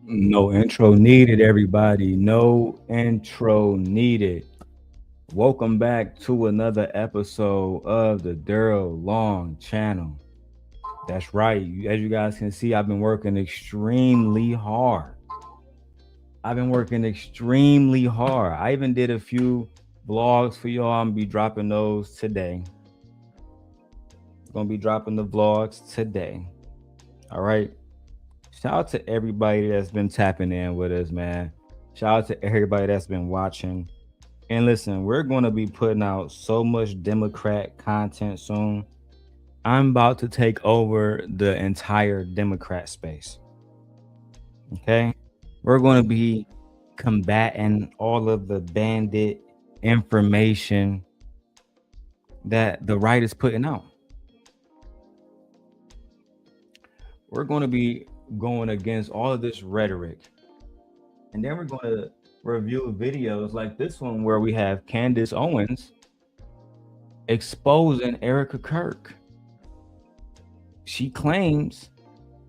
No intro needed, everybody. No intro needed. Welcome back to another episode of the Darrel Long channel. That's right. As you guys can see, I've been working extremely hard. I've been working extremely hard. I even did a few vlogs for y'all. I'm gonna be dropping those today. Gonna be dropping the vlogs today. All right. Shout out to everybody that's been tapping in with us, man. Shout out to everybody that's been watching. And listen, we're going to be putting out so much Democrat content soon. I'm about to take over the entire Democrat space. Okay? We're going to be combating all of the bandit information that the right is putting out. We're going to be going against all of this rhetoric. And then we're going to review videos like this one where we have Candace Owens exposing Erika Kirk. She claims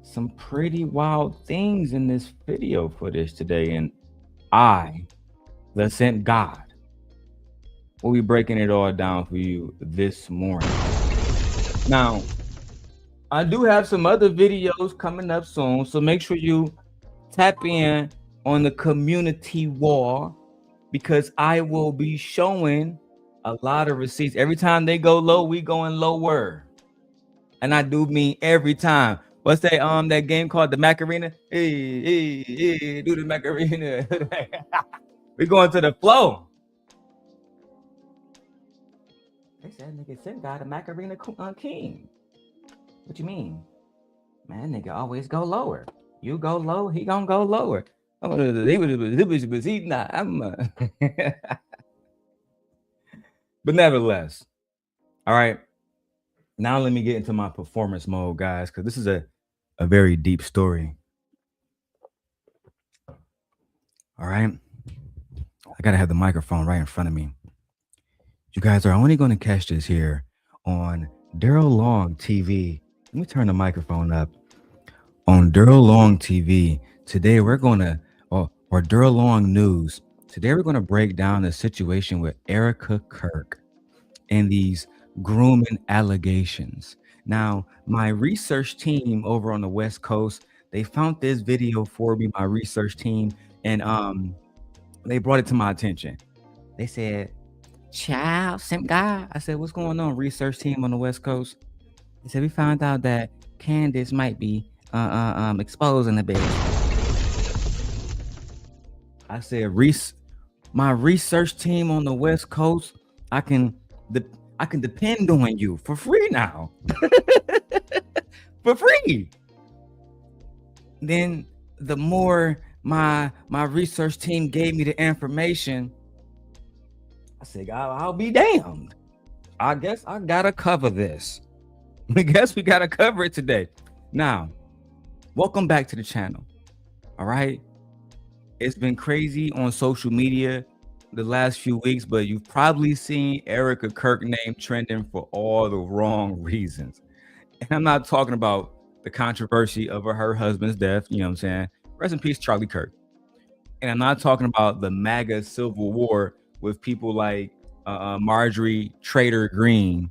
some pretty wild things in this video footage today, and I, the Sent God, will be breaking it all down for you this morning. Now, I do have some other videos coming up soon, so make sure you tap in on the community wall because I will be showing a lot of receipts. Every time they go low, we going lower. And I do mean every time. What's that game called the Macarena? Hey, do the Macarena. We going to the flow. They said nigga Sin got a Macarena king. What you mean? Man, nigga always go lower. You go low, he gonna go lower. He not. But nevertheless, all right. Now let me get into my performance mode, guys, because this is a very deep story. All right. I gotta have the microphone right in front of me. You guys are only going to catch this here on Darrel Long TV. Let me turn the microphone up. On Darrel Long TV, today we're going to, or Darrel Long News, today we're going to break down the situation with Erika Kirk and these grooming allegations. Now, my research team over on the West Coast, they found this video for me, my research team, and they brought it to my attention. They said, "Child, simp guy." I said, "What's going on, research team on the West Coast?" They said, "We found out that Candace might be exposing the bitch." I said, my research team on the West Coast, I can depend on you for free now. For free. Then the more my research team gave me the information, I said, I'll be damned. I guess I gotta cover this. I guess we gotta cover it today. Now, welcome back to the channel. All right. It's been crazy on social media the last few weeks, but you've probably seen Erika Kirk name trending for all the wrong reasons. And I'm not talking about the controversy of her husband's death. You know what I'm saying? Rest in peace, Charlie Kirk. And I'm not talking about the MAGA civil war with people like Marjorie Trader Green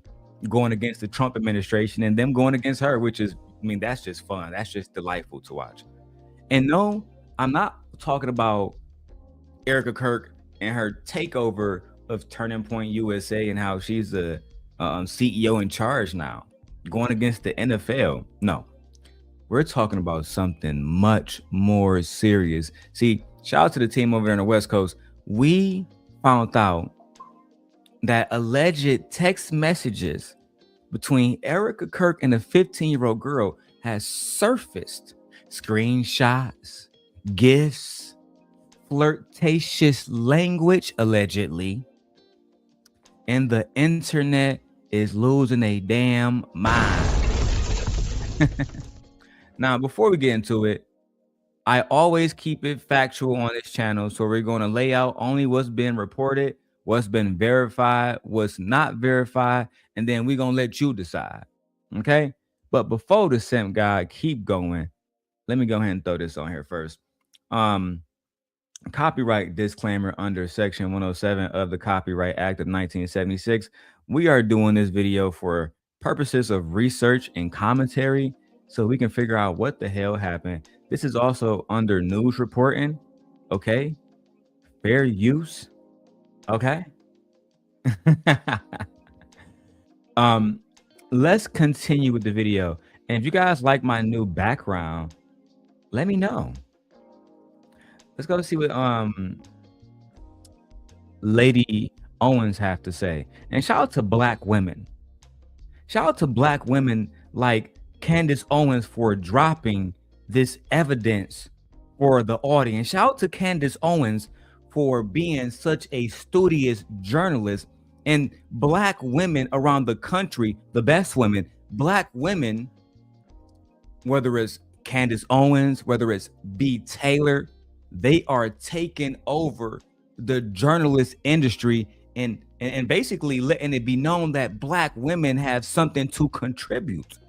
going against the Trump administration and them going against her, which is, I mean, that's just fun. That's just delightful to watch. And no, I'm not talking about Erika Kirk and her takeover of Turning Point USA and how she's the CEO in charge now, going against the NFL. No, we're talking about something much more serious. See, shout out to the team over there on the West Coast. We found out that alleged text messages between Erika Kirk and a 15-year-old girl has surfaced. Screenshots, gifts, flirtatious language, allegedly. And the internet is losing a damn mind. Now, before we get into it, I always keep it factual on this channel. So we're going to lay out only what's been reported, what's been verified, what's not verified, and then we're going to let you decide. Okay? But before the simp guy keep going, let me go ahead and throw this on here first. copyright disclaimer under Section 107 of the Copyright Act of 1976. We are doing this video for purposes of research and commentary so we can figure out what the hell happened. This is also under news reporting, okay? Fair use, okay? Let's continue with the video. And if you guys like my new background, let me know. Let's go see what Lady Owens have to say. And shout out to black women. Shout out to black women like Candace Owens for dropping this evidence for the audience. Shout out to Candace Owens for being such a studious journalist. And black women around the country, the best women, black women, whether it's Candace Owens, whether it's B. Taylor, they are taking over the journalist industry and basically letting it be known that black women have something to contribute.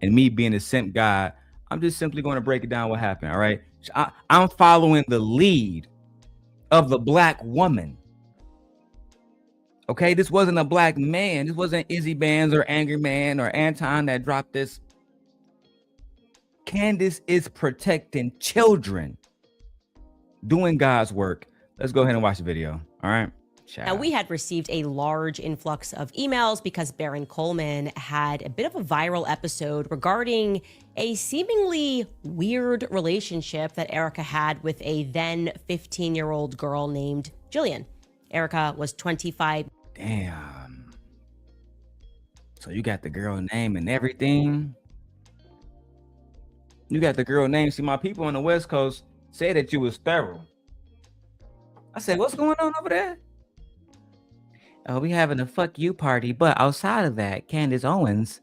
And me being a simp God, I'm just simply going to break it down what happened, all right? I'm following the lead of the black woman. Okay, this wasn't a black man. This wasn't Izzy Bands or Angry Man or Anton that dropped this. Candace is protecting children, doing God's work. Let's go ahead and watch the video. All right. Now, we had received a large influx of emails because Baron Coleman had a bit of a viral episode regarding a seemingly weird relationship that Erika had with a then 15-year-old girl named Jillian. Erika was 25. Damn. So you got the girl name and everything. You got the girl name. See, my people on the West Coast said that you was sterile. I said, what's going on over there? Oh, we having a fuck you party, but outside of that, Candace Owens,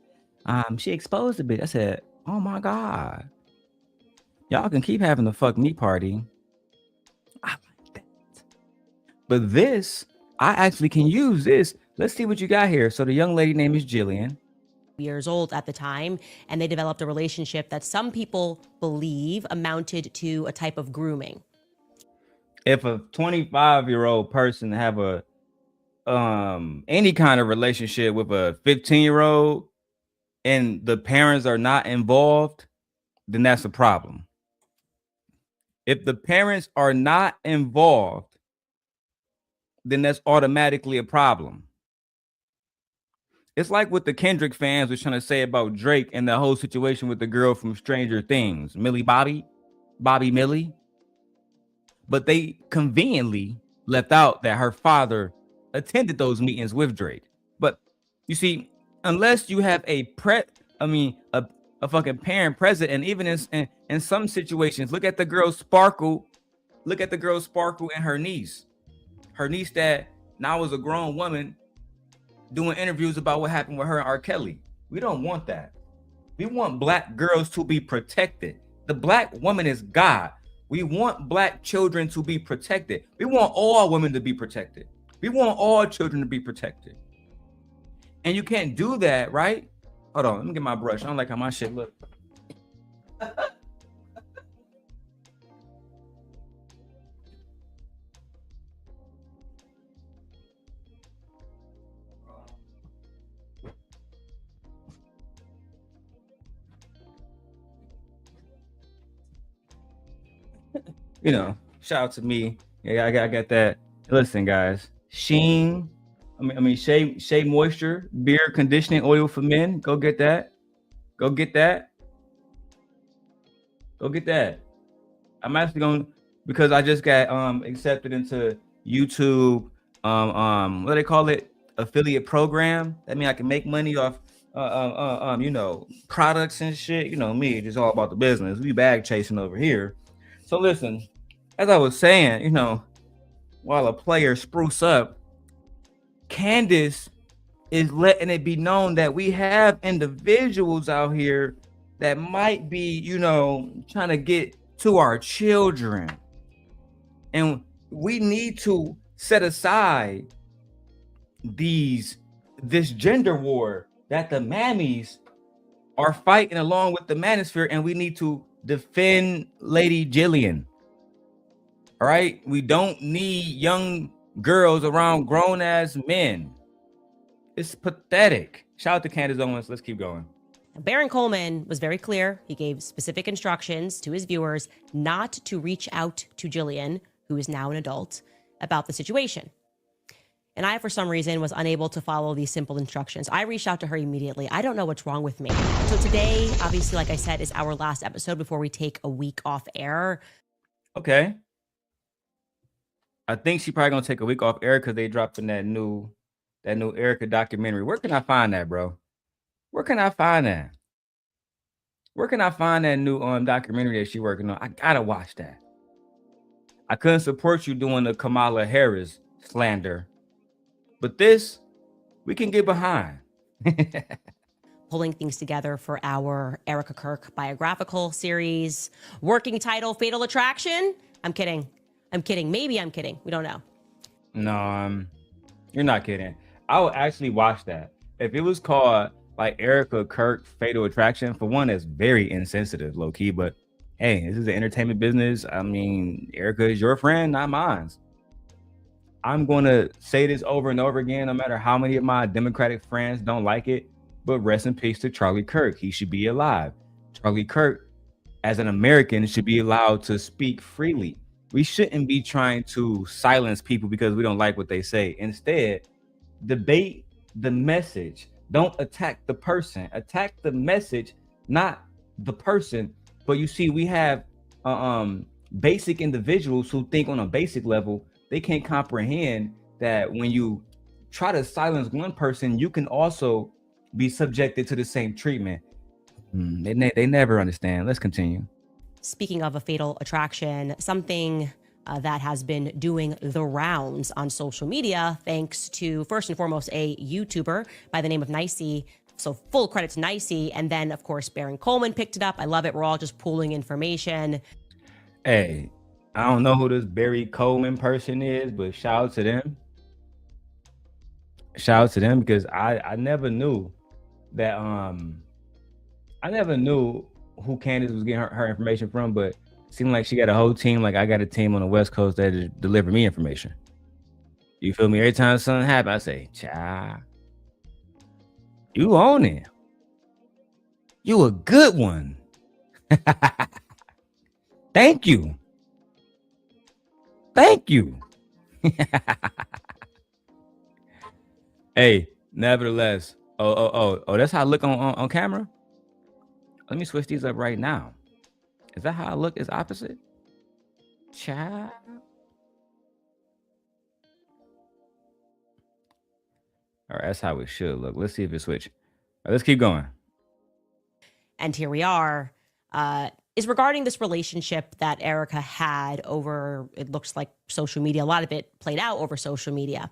she exposed a bit. I said, oh my God. Y'all can keep having the fuck me party. I like that. But this, I actually can use this. Let's see what you got here. So the young lady name is Jillian. Years old at the time, and they developed a relationship that some people believe amounted to a type of grooming. If a 25-year-old person have a any kind of relationship with a 15-year-old and the parents are not involved, then that's a problem. If the parents are not involved, then that's automatically a problem. It's like what the Kendrick fans were trying to say about Drake and the whole situation with the girl from Stranger Things, Bobby Millie. But they conveniently left out that her father attended those meetings with Drake. But you see, unless you have a fucking parent present, and even in some situations, look at the girl Sparkle. Look at the girl Sparkle and her niece. Her niece that now is a grown woman doing interviews about what happened with her and R. Kelly. We don't want that. We want black girls to be protected. The black woman is God. We want black children to be protected. We want all women to be protected. We want all children to be protected. And you can't do that, right? Hold on, let me get my brush. I don't like how my shit look. You know, shout out to me. Yeah, I got that. Listen, guys, Shea Moisture Beard Conditioning Oil for Men. Go get that. Go get that. Go get that. I'm actually going, because I just got accepted into YouTube. What do they call it? Affiliate program. That means I can make money off you know, products and shit. You know me, it's all about the business. We bag chasing over here. So listen, as I was saying, you know, while a player spruce up, Candace is letting it be known that we have individuals out here that might be, you know, trying to get to our children. And we need to set aside this gender war that the mammies are fighting along with the manosphere, and we need to defend Lady Jillian. All right, we don't need young girls around grown ass men. It's pathetic. Shout out to Candace Owens. Let's keep going. Baron Coleman was very clear. He gave specific instructions to his viewers not to reach out to Jillian, who is now an adult, about the situation. And I, for some reason, was unable to follow these simple instructions. I reached out to her immediately. I don't know what's wrong with me. So today, obviously, like I said, is our last episode before we take a week off air. Okay. I think she probably gonna take a week off air because they dropping that new Erika documentary. Where can I find that, bro? Where can I find that? Where can I find that new documentary that she working on? I gotta watch that. I couldn't support you doing the Kamala Harris slander, but this we can get behind. Pulling things together for our Erika Kirk biographical series. Working title, Fatal Attraction. I'm kidding. Maybe I'm kidding. We don't know. No, you're not kidding. I would actually watch that. If it was called like Erika Kirk Fatal Attraction, for one, that's very insensitive, low key, but hey, this is an entertainment business. I mean, Erika is your friend, not mine. I'm going to say this over and over again, no matter how many of my Democratic friends don't like it, but rest in peace to Charlie Kirk. He should be alive. Charlie Kirk, as an American, should be allowed to speak freely. We shouldn't be trying to silence people because we don't like what they say. Instead, debate the message. Don't attack the person. Attack the message, not the person. But you see, we have basic individuals who think on a basic level. They can't comprehend that when you try to silence one person, you can also be subjected to the same treatment. They never understand. Let's continue. Speaking of a fatal attraction, something that has been doing the rounds on social media, thanks to, first and foremost, a YouTuber by the name of Nicey. So full credit to Nicey. And then, of course, Baron Coleman picked it up. I love it. We're all just pooling information. Hey, I don't know who this Barry Coleman person is, but shout out to them. Shout out to them because I never knew that I never knew who Candace was getting her information from, but it seemed like she got a whole team. Like I got a team on the West Coast that deliver me information. You feel me? Every time something happens, I say, "Child, you own it. You a good one." Thank you. Thank you. Hey, nevertheless. Oh, that's how I look on camera? Let me switch these up right now. Is that how I look? Is opposite? Child. All right, that's how it should look. Let's see if it switch. Right, let's keep going. And here we are. Is regarding this relationship that Erika had over, it looks like social media. A lot of it played out over social media.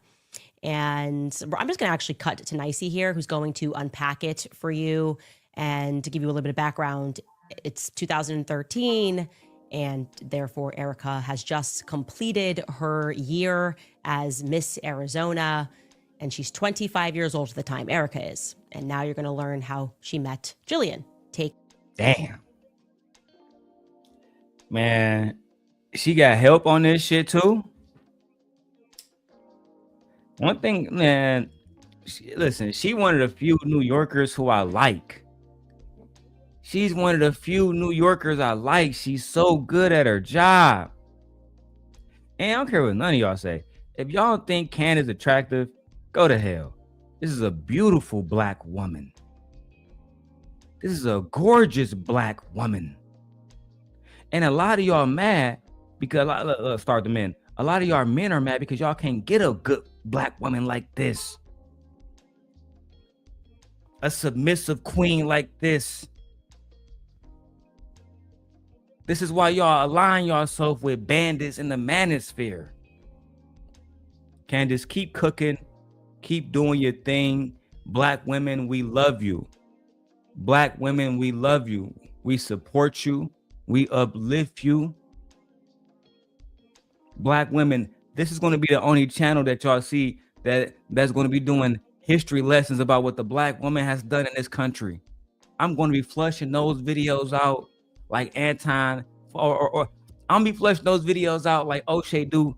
And I'm just going to actually cut to Nicey here, who's going to unpack it for you. And to give you a little bit of background, it's 2013, and therefore Erika has just completed her year as Miss Arizona, and she's 25 years old at the time, Erika is. And now you're going to learn how she met Jillian. Damn. Man, she got help on this shit too? One thing, man, listen, she one of the few New Yorkers who I like. She's one of the few New Yorkers I like. She's so good at her job. And I don't care what none of y'all say. If y'all think Candace attractive, go to hell. This is a beautiful black woman. This is a gorgeous black woman. And a lot of y'all mad because, let's start the men. A lot of y'all men are mad because y'all can't get a good black woman like this. A submissive queen like this. This is why y'all align yourself with bandits in the manosphere. Candace, keep cooking. Keep doing your thing. Black women, we love you. Black women, we love you. We support you. We uplift you. Black women, this is going to be the only channel that y'all see that's going to be doing history lessons about what the black woman has done in this country. I'm going to be flushing those videos out like Anton or I'm gonna be fleshing those videos out like O'Shea Duke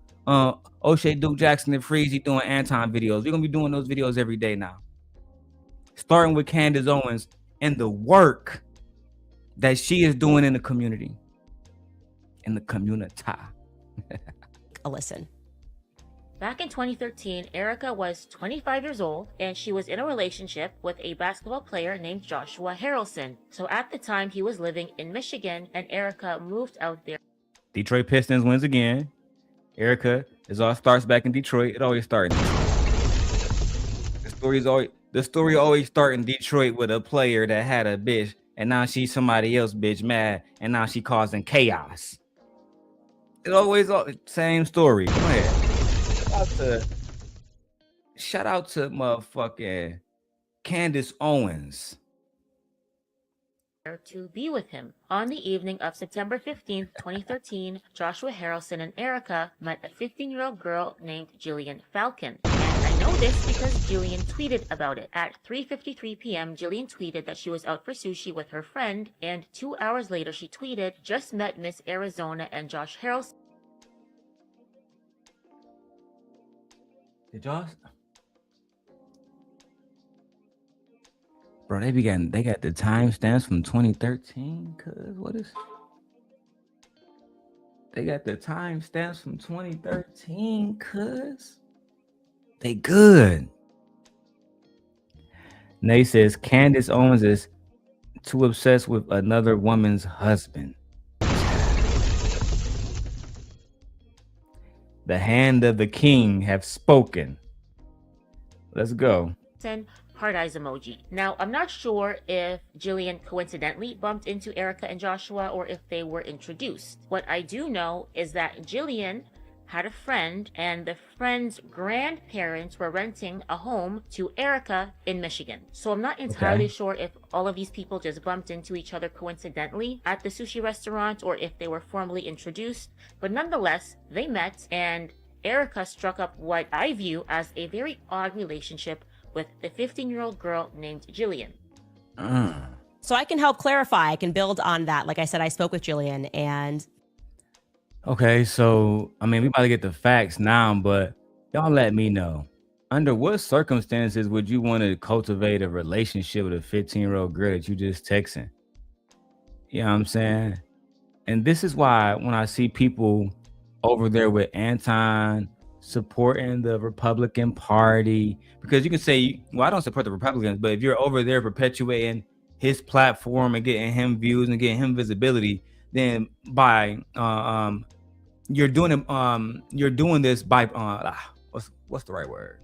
Jackson and Freezy doing Anton videos. We're gonna be doing those videos every day now. Starting with Candace Owens and the work that she is doing in the community. In the community. A listen. Back in 2013, Erika was 25 years old and she was in a relationship with a basketball player named Joshua Harrelson. So at the time, he was living in Michigan and Erika moved out there. Detroit Pistons wins again. Erika, it all starts back in Detroit. It always starts. The story always start in Detroit with a player that had a bitch and now she's somebody else bitch mad and now she causing chaos. It's always the same story. Go ahead. Shout out to motherfucking Candace Owens. To be with him. On the evening of September 15th, 2013, Joshua Harrelson and Erika met a 15-year-old girl named Jillian Falcon. And I know this because Jillian tweeted about it. At 3:53 p.m., Jillian tweeted that she was out for sushi with her friend, and 2 hours later she tweeted, "Just met Miss Arizona and Josh Harrelson." Did y'all? Bro, they got the timestamps from 2013. Cause what is? They got the timestamps from 2013. Cause they good. Nay says Candace Owens is too obsessed with another woman's husband. The hand of the king have spoken. Let's go. Heart eyes emoji. Now, I'm not sure if Jillian coincidentally bumped into Erika and Joshua or if they were introduced. What I do know is that Jillian had a friend and the friend's grandparents were renting a home to Erika in Michigan. So I'm not entirely sure if all of these people just bumped into each other coincidentally at the sushi restaurant or if they were formally introduced. But nonetheless, they met and Erika struck up what I view as a very odd relationship with the 15-year-old girl named Jillian. So I can help clarify. I can build on that. Like I said, I spoke with Jillian and... Okay, so, I mean, we about to get the facts now, but y'all let me know. Under what circumstances would you want to cultivate a relationship with a 15-year-old girl that you just texting? You know what I'm saying? And this is why when I see people over there with Anton supporting the Republican Party, because you can say, well, I don't support the Republicans, but if you're over there perpetuating his platform and getting him views and getting him visibility, then by you're doing this by what's the right word?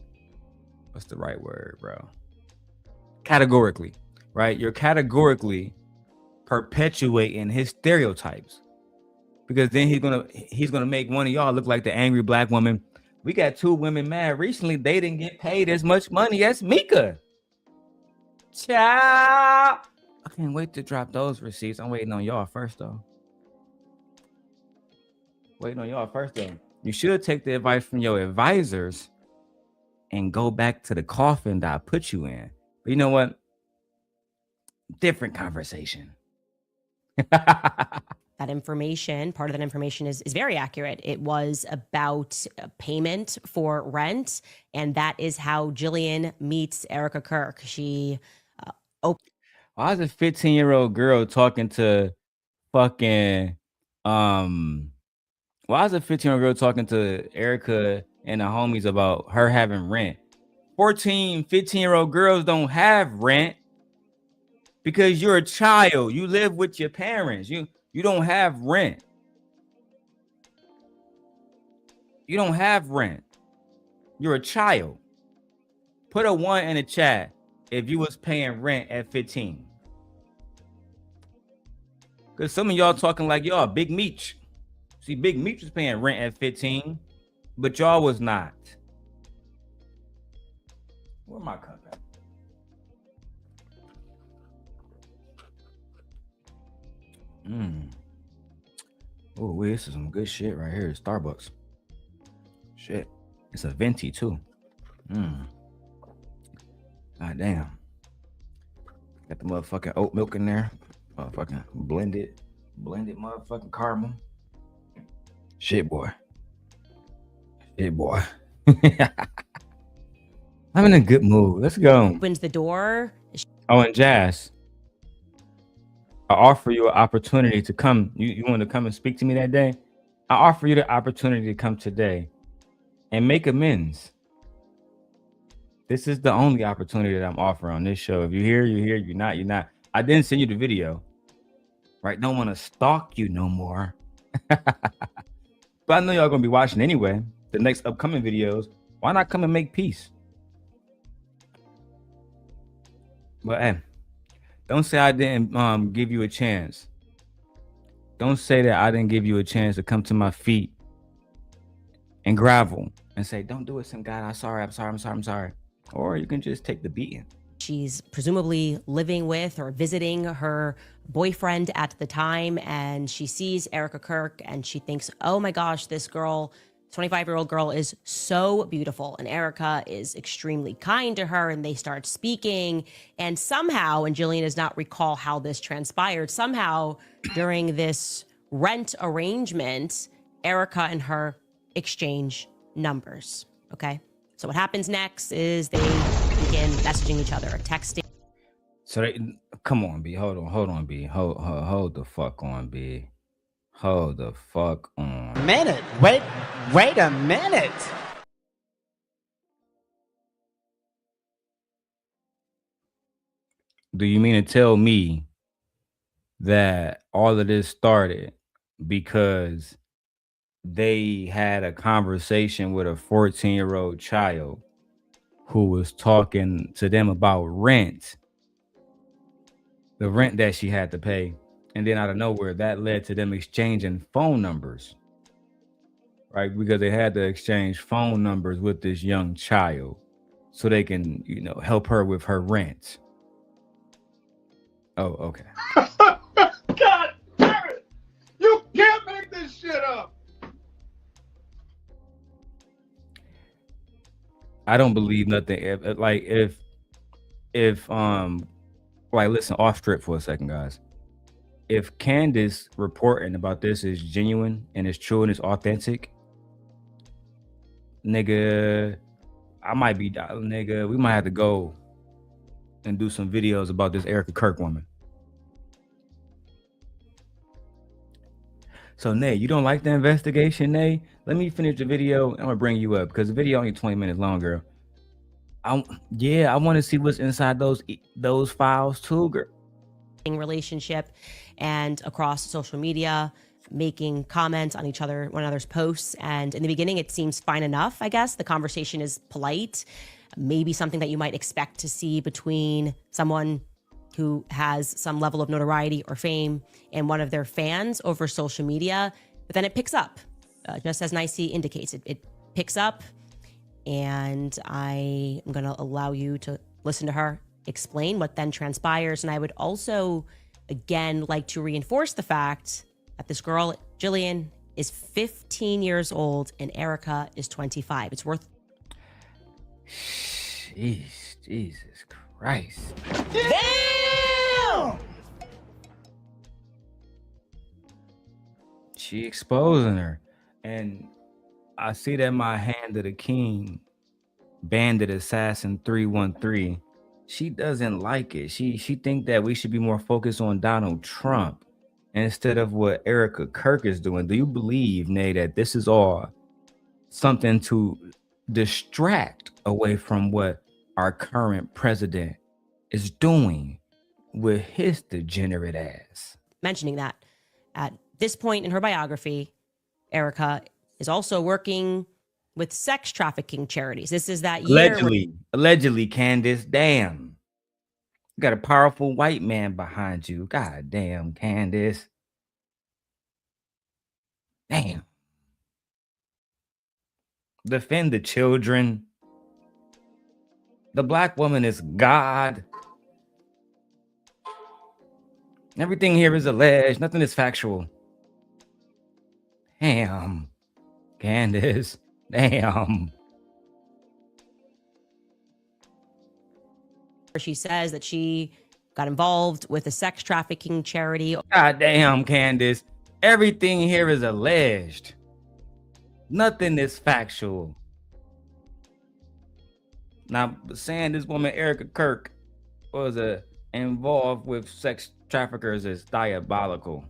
What's the right word, bro? Categorically, right? You're categorically perpetuating his stereotypes, because then he's gonna make one of y'all look like the angry black woman. We got two women mad recently. They didn't get paid as much money as Mika. Ciao. I can't wait to drop those receipts. I'm waiting on y'all first, though. You should take the advice from your advisors and go back to the coffin that I put you in. But you know what? Different conversation. That information, part of that information is very accurate. It was about payment for rent, and that is how Jillian meets Erika Kirk. She why is a 15-year-old girl talking to fucking why is a 15-year-old girl talking to Erika and the homies about her having rent? 15-year-old girls don't have rent because you're a child. You live with your parents. You don't have rent. You don't have rent. You're a child. Put a 1 in the chat if you was paying rent at 15. Because some of y'all talking like y'all Big Meech. See, Big Meech was paying rent at 15, but y'all was not. Where my cup at? Oh, wait, this is some good shit right here. Starbucks. Shit. It's a venti too. God damn. Got the motherfucking oat milk in there. Motherfucking blended motherfucking caramel. Shit, boy. Shit, boy. I'm in a good mood. Let's go. Opens the door. Oh, and Jazz, I offer you an opportunity to come. You want to come and speak to me that day? I offer you the opportunity to come today and make amends. This is the only opportunity that I'm offering on this show. If you're here, you're here. You're not, you're not. I didn't send you the video. Right? Don't want to stalk you no more. But I know y'all gonna be watching anyway. The next upcoming videos. Why not come and make peace? But hey, don't say I didn't give you a chance. Don't say that I didn't give you a chance to come to my feet and grovel and say, don't do it, Simp God. I'm sorry. Or you can just take the beating. She's presumably living with or visiting her boyfriend at the time, and she sees Erika Kirk and she thinks, oh my gosh, this girl, 25-year-old girl, is so beautiful, and Erika is extremely kind to her, and they start speaking. And somehow, and Jillian does not recall how this transpired, somehow during this rent arrangement, Erika and her exchange numbers. Okay, so what happens next is they begin messaging each other, texting. So they, come on, B. Hold on, B. Hold the fuck on, B. Hold the fuck on. Minute. Wait a minute. Do you mean to tell me that all of this started because they had a conversation with a 14-year-old child who was talking to them about rent, the rent that she had to pay, and then out of nowhere that led to them exchanging phone numbers, right? Because they had to exchange phone numbers with this young child so they can, you know, help her with her rent. Oh, okay. God damn it! You can't make this shit up. I don't believe nothing. If like, listen, off strip for a second, guys. If Candace reporting about this is genuine and it's true and it's authentic, nigga, I might be, nigga, we might have to go and do some videos about this Erika Kirk woman. So, Nay, you don't like the investigation, Nay? Let me finish the video. I'm gonna bring you up because the video only 20 minutes long, girl. I want to see what's inside those files too, girl. Relationship, and across social media, making comments on one another's posts. And in the beginning, it seems fine enough, I guess. The conversation is polite, maybe something that you might expect to see between someone who has some level of notoriety or fame and one of their fans over social media. But then it picks up, just as Nicey indicates. It picks up, and I am going to allow you to listen to her explain what then transpires. And I would also, again, like to reinforce the fact that this girl, Jillian, is 15 years old and Erika is 25. It's worth... Jeez, Jesus Christ. Damn! She exposing her. And I see that my hand of the king, Bandit Assassin 313, she doesn't like it. She think that we should be more focused on Donald Trump instead of what Erika Kirk is doing. Do you believe, Nay, that this is all something to distract away from what our current president is doing with his degenerate ass? Mentioning that at this point in her biography, Erika is also working with sex trafficking charities. This is that year. Allegedly, Candace. Damn. You got a powerful white man behind you. God damn, Candace. Damn. Defend the children. The black woman is God. Everything here is alleged. Nothing is factual. Damn. Candace. Damn. She says that she got involved with a sex trafficking charity. God damn, Candace. Everything here is alleged. Nothing is factual. Now, saying this woman Erika Kirk was involved with sex traffickers is diabolical.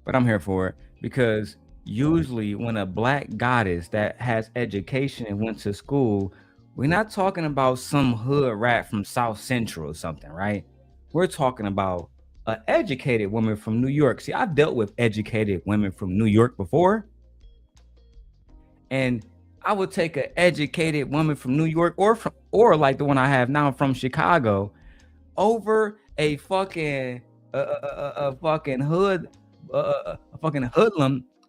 But I'm here for it because usually when a black goddess that has education and went to school, we're not talking about some hood rat from South Central or something, right? We're talking about an educated woman from New York. See, I've dealt with educated women from New York before. And I would take an educated woman from New York or like the one I have now from Chicago over a fucking fucking hoodlum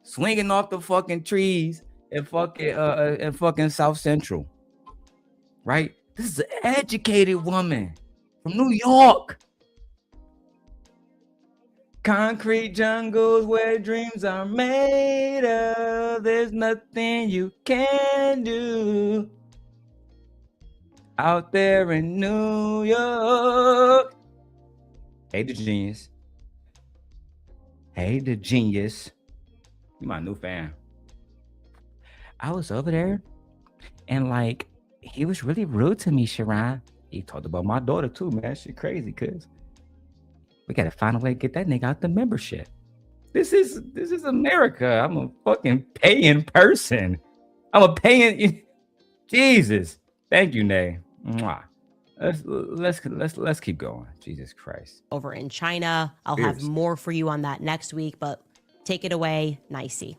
swinging off the fucking trees and fucking South Central, right? This is an educated woman from New York. Concrete jungles where dreams are made of. There's nothing you can do out there in New York. Hey, the genius. Hey, the genius. You my new fan. I was over there and like he was really rude to me, Sharon. He talked about my daughter too, man. She crazy, cuz we gotta find a way to get that nigga out the membership. This is America. I'm a fucking paying person. I'm a paying Jesus. Thank you, Nay. Mwah. Let's keep going. Jesus Christ. Over in China. I'll have more for you on that next week, but take it away, Nicey.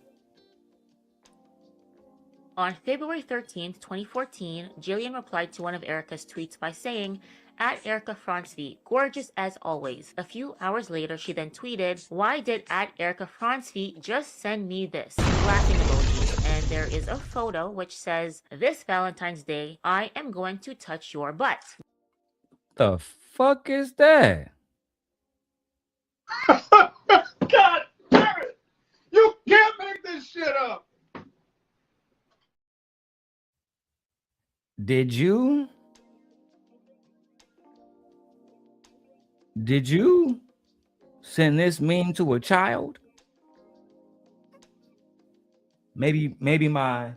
On February 13th, 2014, Jillian replied to one of Erika's tweets by saying, "At Erika Francevy, gorgeous as always." A few hours later, she then tweeted, "Why did at Erika Francevy just send me this?" Laughing emojis. And there is a photo which says, "This Valentine's Day, I am going to touch your butt." The fuck is that? God damn it! You can't make this shit up! Did you send this meme to a child? Maybe my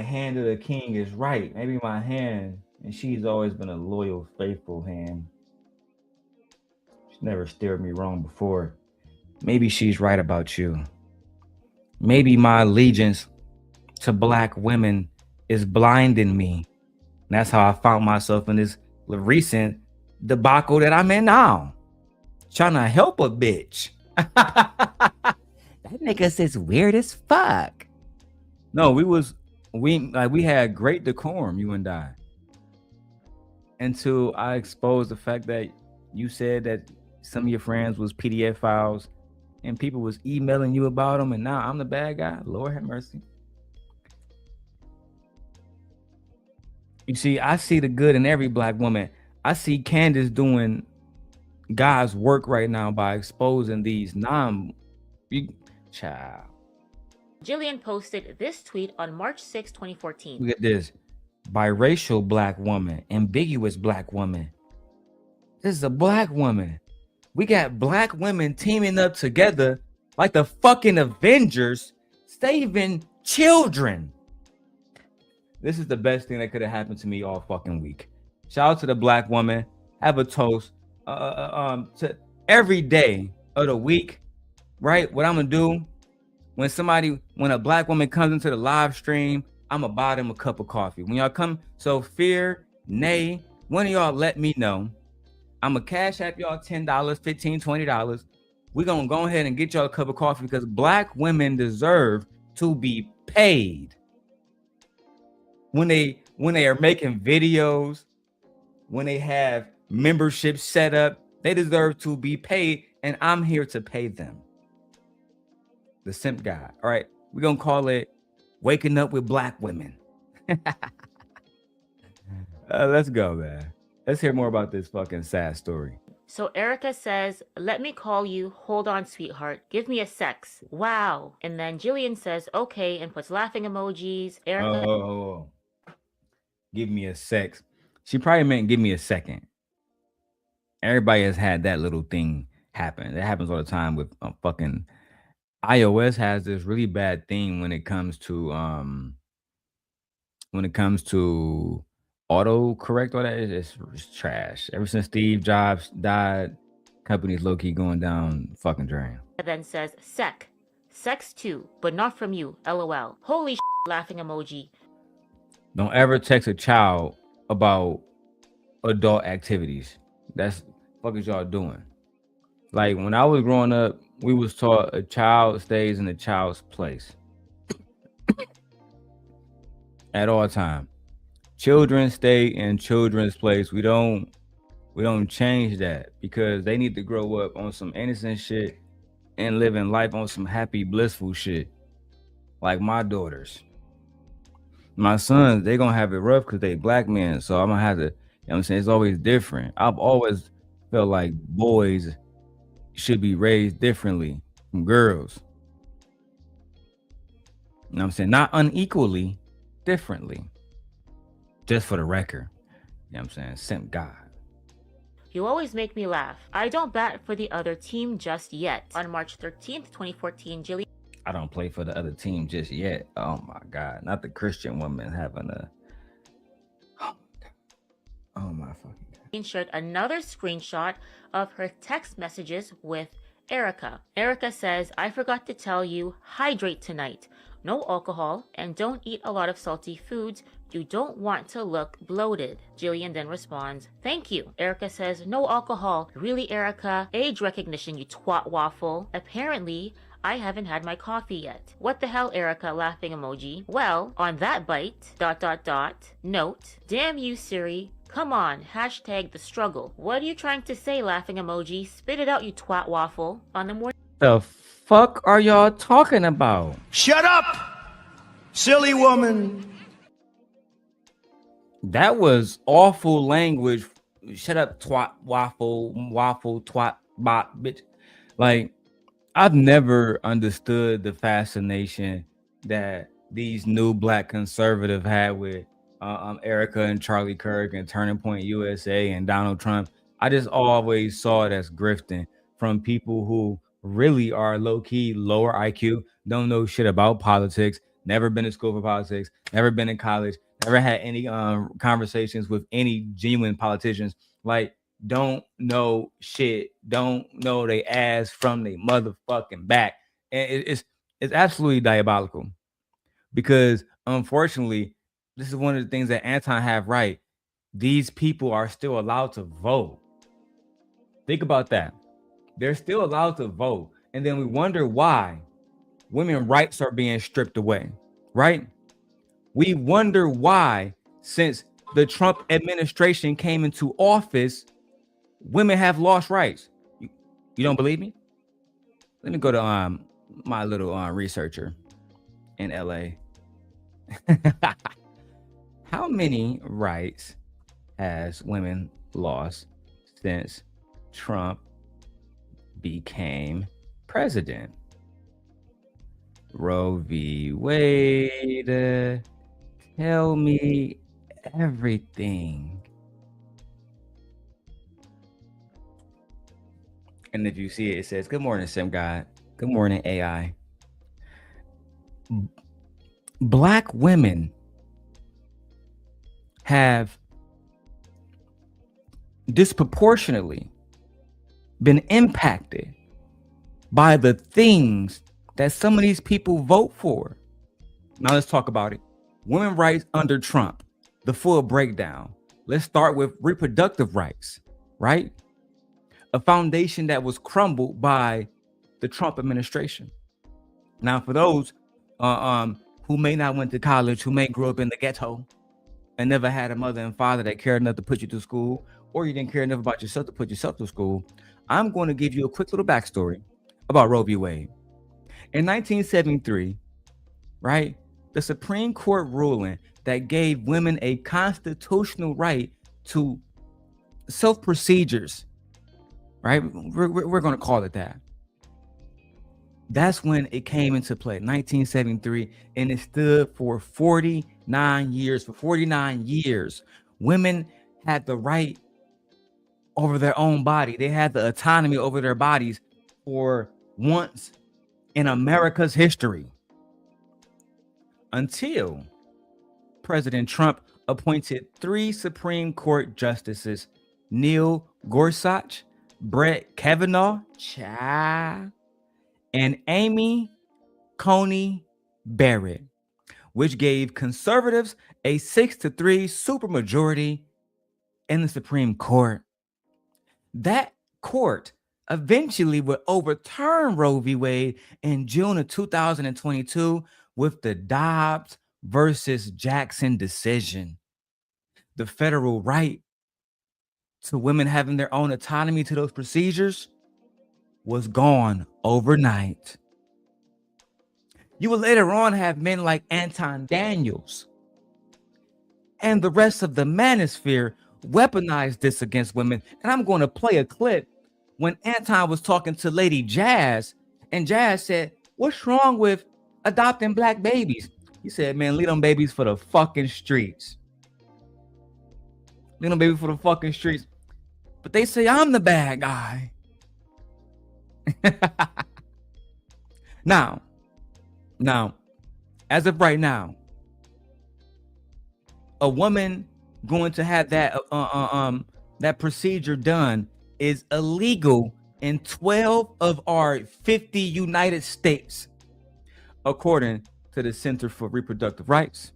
hand of the king is right. Maybe my hand, and she's always been a loyal, faithful hand. She's never steered me wrong before. Maybe she's right about you. Maybe my allegiance to black women is blinding me. And that's how I found myself in this recent debacle that I'm in now. Trying to help a bitch. That nigga says weird as fuck. No, we had great decorum, you and I. Until I exposed the fact that you said that some of your friends was PDF files and people was emailing you about them, and now I'm the bad guy. Lord have mercy. You see, I see the good in every black woman. I see Candace doing God's work right now by exposing these child. Jillian posted this tweet on March 6, 2014. Look at this. Biracial black woman, ambiguous black woman. This is a black woman. We got black women teaming up together like the fucking Avengers, saving children. This is the best thing that could have happened to me all fucking week. Shout out to the black woman. Have a toast to every day of the week, right? What I'm gonna do when a black woman comes into the live stream, I'm gonna buy them a cup of coffee. When y'all come, so Fear, Nay, one of y'all let me know. I'm gonna cash app y'all $10, $15, $20. We're gonna go ahead and get y'all a cup of coffee because black women deserve to be paid. When they are making videos, when they have memberships set up, they deserve to be paid, and I'm here to pay them. The Simp God. All right, we're gonna call it Waking Up with Black Women. Let's go, man. Let's hear more about this fucking sad story. So Erika says, "Let me call you. Hold on, sweetheart. Give me a sex. Wow." And then Jillian says, "Okay," and puts laughing emojis. Erika. Give me a sex. She probably meant give me a second. Everybody has had that little thing happen. That happens all the time with fucking iOS has this really bad thing when it comes to auto correct. All that it's trash. Ever since Steve Jobs died, companies low key going down fucking drain. then says, sex too, but not from you, lol. Holy laughing emoji. Don't ever text a child about adult activities. That's what is y'all doing. Like when I was growing up, we was taught a child stays in a child's place at all time. Children stay in children's place. We don't change that because they need to grow up on some innocent shit and living life on some happy, blissful shit. Like my daughters. My sons, they gonna have it rough because they black men. So I'm gonna have to, you know what I'm saying? It's always different. I've always felt like boys should be raised differently from girls. You know what I'm saying? Not unequally, differently. Just for the record. You know what I'm saying? Simp God. You always make me laugh. I don't bat for the other team just yet. On March 13th, 2014, Jillian. I don't play for the other team just yet. Oh my God. Not the Christian woman having a. Oh my fucking God. Shared another screenshot of her text messages with Erika. Erika says, I forgot to tell you, hydrate tonight. No alcohol and don't eat a lot of salty foods. You don't want to look bloated. Jillian then responds, thank you. Erika says, no alcohol. Really, Erika? Age recognition, you twat waffle. Apparently, I haven't had my coffee yet. What the hell, Erika? Laughing emoji. Well, on that bite, ... Note, damn you, Siri. Come on, hashtag the struggle. What are you trying to say, laughing emoji? Spit it out, you twat waffle. On the morning. The fuck are y'all talking about? Shut up, silly woman. That was awful language. Shut up, twat, waffle, twat, bot, bitch. Like, I've never understood the fascination that these new black conservative had with Erika and Charlie Kirk and Turning Point USA and Donald Trump. I just always saw it as grifting from people who really are low-key, lower IQ, don't know shit about politics, never been to school for politics, never been in college, never had any conversations with any genuine politicians, like don't know shit, don't know they ass from they motherfucking back. And it's absolutely diabolical because unfortunately, this is one of the things that Anton have right. These people are still allowed to vote. Think about that. They're still allowed to vote. And then we wonder why women's rights are being stripped away, right? We wonder why, since the Trump administration came into office, women have lost rights. You don't believe me? Let me go to my little researcher in LA. How many rights has women lost since Trump became president? Roe v. Wade, tell me everything. And if you see it, it says, good morning, Simp God. Good morning, AI. Black women have disproportionately been impacted by the things that some of these people vote for. Now let's talk about it. Women's rights under Trump, the full breakdown. Let's start with reproductive rights, right? A foundation that was crumbled by the Trump administration. Now, for those who may not went to college, who may grow up in the ghetto and never had a mother and father that cared enough to put you to school, or you didn't care enough about yourself to put yourself to school, I'm going to give you a quick little backstory about Roe v. Wade. In 1973, right, the Supreme Court ruling that gave women a constitutional right to self-procedures, right? We're going to call it that. That's when it came into play, 1973, and it stood for 49 years. For 49 years, women had the right over their own body. They had the autonomy over their bodies for once in America's history until President Trump appointed 3 Supreme Court justices, Neil Gorsuch, Brett Kavanaugh, and Amy Coney Barrett, which gave conservatives a 6-3 supermajority in the Supreme Court. That court eventually would overturn Roe v. Wade in June of 2022 with the Dobbs versus Jackson decision. The federal right to women having their own autonomy to those procedures was gone overnight. You would later on have men like Anton Daniels and the rest of the manosphere weaponize this against women. And I'm going to play a clip when Anton was talking to Lady Jazz, and Jazz said, "What's wrong with adopting black babies?" He said, "Man, leave them babies for the fucking streets. Leave them babies for the fucking streets. But they say I'm the bad guy." Now, as of right now, a woman going to have that procedure done is illegal in 12 of our 50 United States, according to the Center for Reproductive Rights.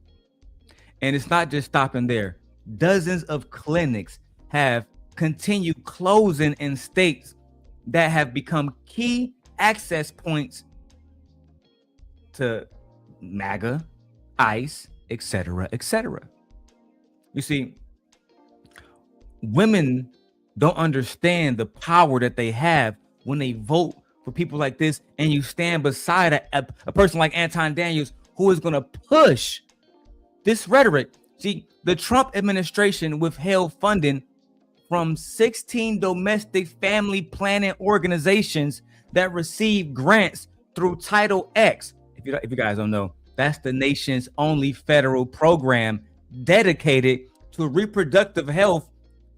And it's not just stopping there. Dozens of clinics have continued closing in states that have become key access points to MAGA, ICE, etc., etc. You see, women don't understand the power that they have when they vote for people like this, and you stand beside a person like Anton Daniels, who is going to push this rhetoric. See, the Trump administration withheld funding from 16 domestic family planning organizations that receive grants through Title X. If you guys don't know, that's the nation's only federal program dedicated to reproductive health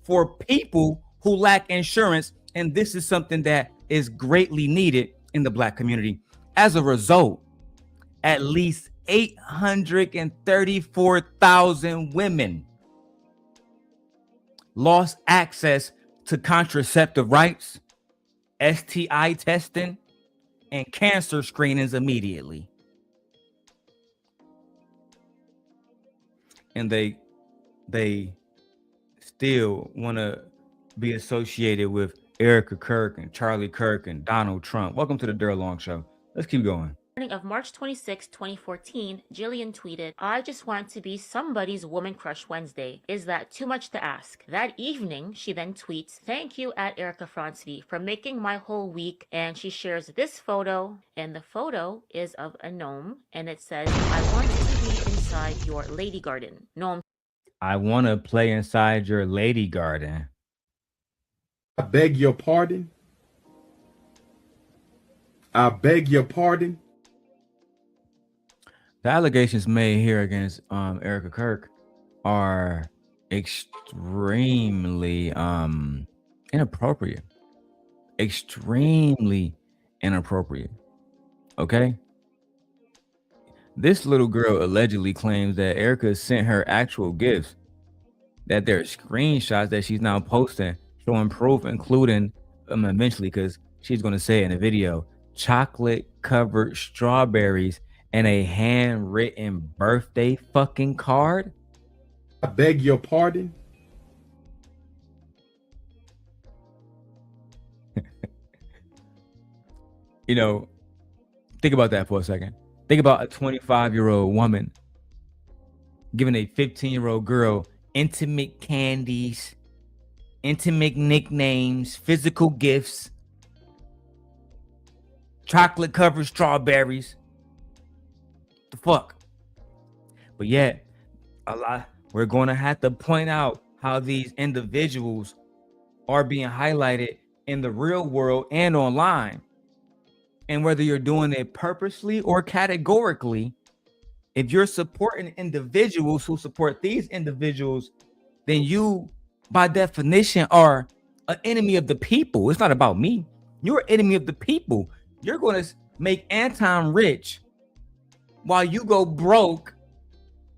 for people who lack insurance. And this is something that is greatly needed in the Black community. As a result, at least 834,000 women lost access to contraceptive rights, STI testing, and cancer screenings immediately. And they still want to be associated with Erika Kirk and Charlie Kirk and Donald Trump. Welcome to the Darrel Long Show. Let's keep going. Of March 26, 2014, Jillian tweeted, "I just want to be somebody's woman crush Wednesday. Is that too much to ask?" That evening, she then tweets, "Thank you at Erica Francvi for making my whole week." And she shares this photo, and the photo is of a gnome, and it says, "I want to be inside your lady garden." Gnome, I want to play inside your lady garden. I beg your pardon. I beg your pardon. The allegations made here against Erika Kirk are extremely inappropriate. Extremely inappropriate. Okay? This little girl allegedly claims that Erika sent her actual gifts, that there are screenshots that she's now posting showing proof, including eventually, because she's going to say in a video, chocolate covered strawberries and a handwritten birthday fucking card. I beg your pardon. You know, think about that for a second. Think about a 25-year-old woman giving a 15-year-old girl intimate candies, intimate nicknames, physical gifts, chocolate covered strawberries. The fuck? But yet, we're going to have to point out how these individuals are being highlighted in the real world and online. And whether you're doing it purposely or categorically, if you're supporting individuals who support these individuals, then you, by definition, are an enemy of the people. It's not about me. You're an enemy of the people. You're going to make Anton rich while you go broke,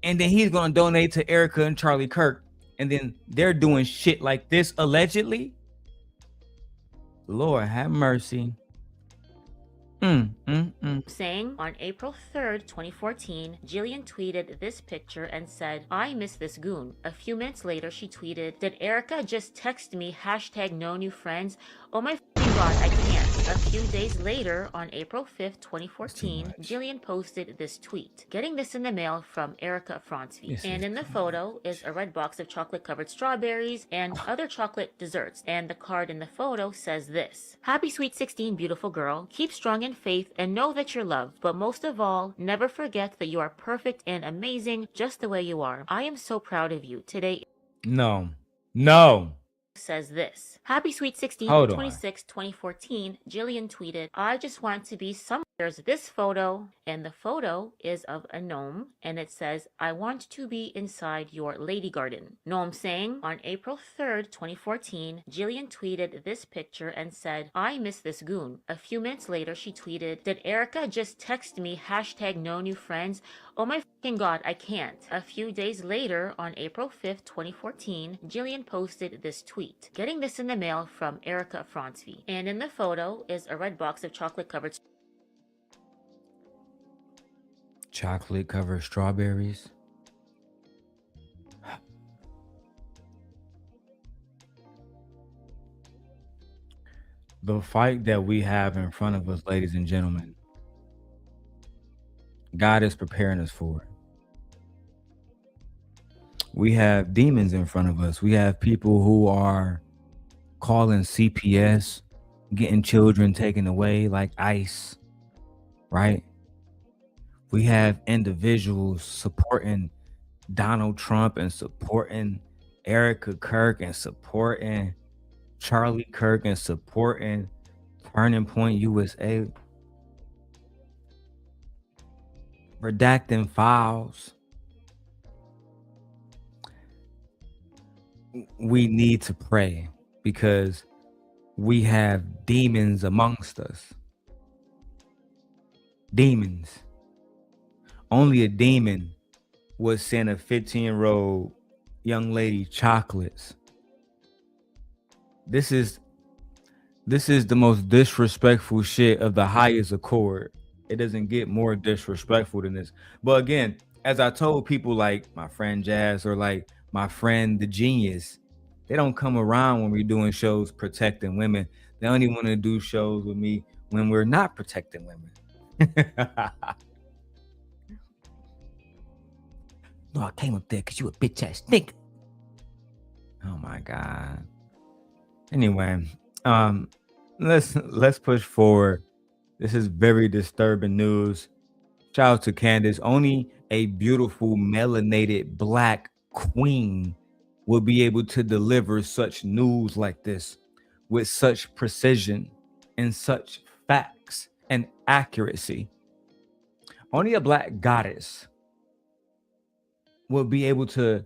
and then he's gonna donate to Erika and Charlie Kirk, and then they're doing shit like this allegedly. Lord have mercy. Saying on April 3rd, 2014, Jillian tweeted this picture and said, "I miss this goon." A few minutes later, she tweeted, "Did Erika just text me #NoNewFriends? Oh my f***ing god, I can't." A few days later, on April 5th, 2014, Jillian posted this tweet, "Getting this in the mail from Erika Francevy." And in the photo is a red box of chocolate-covered strawberries and other chocolate desserts. And the card in the photo says this: "Happy Sweet 16, beautiful girl. Keep strong in faith and know that you're loved. But most of all, never forget that you are perfect and amazing just the way you are. I am so proud of you. Today..." No. Says this. Happy Sweet 16, 26, 2014, Jillian tweeted, "I just want to be some..." There's this photo, and the photo is of a gnome, and it says, "I want to be inside your lady garden." Gnome saying, on April 3rd, 2014, Jillian tweeted this picture and said, "I miss this goon." A few minutes later, she tweeted, "Did Erika just text me #NoNewFriends? Oh my f***ing god, I can't." A few days later, on April 5th, 2014, Jillian posted this tweet, "Getting this in the mail from Erika Francevy." And in the photo is a red box of chocolate-covered strawberries. The fight that we have in front of us, ladies and gentlemen, God is preparing us for it. We have demons in front of us. We have people who are calling CPS, getting children taken away like ICE, right? We have individuals supporting Donald Trump and supporting Erika Kirk and supporting Charlie Kirk and supporting Turning Point USA, redacting files. We need to pray because we have demons amongst us. Demons. Only a demon would send a 15-year-old young lady chocolates. This is the most disrespectful shit of the highest accord. It doesn't get more disrespectful than this. But again, as I told people like my friend Jazz or like my friend the Genius, they don't come around when we're doing shows protecting women. They only want to do shows with me when we're not protecting women. No, I came up there because you a bitch ass nigga. Oh my God. Anyway, let's push forward. This is very disturbing news. Shout out to Candace. Only a beautiful melanated black queen will be able to deliver such news like this with such precision and such facts and accuracy. Only a black goddess will be able to,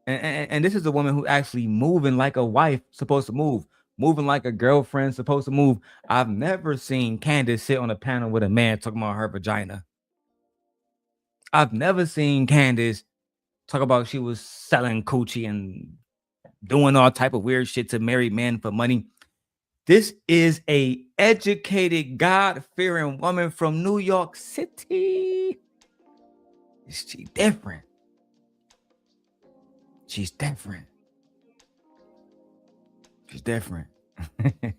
and this is a woman who actually moving like a wife supposed to move, moving like a girlfriend supposed to move. I've never seen Candace sit on a panel with a man talking about her vagina. I've never seen Candace talk about she was selling coochie and doing all type of weird shit to married men for money. This is a educated, God-fearing woman from New York City. She's different. She's different. She's different.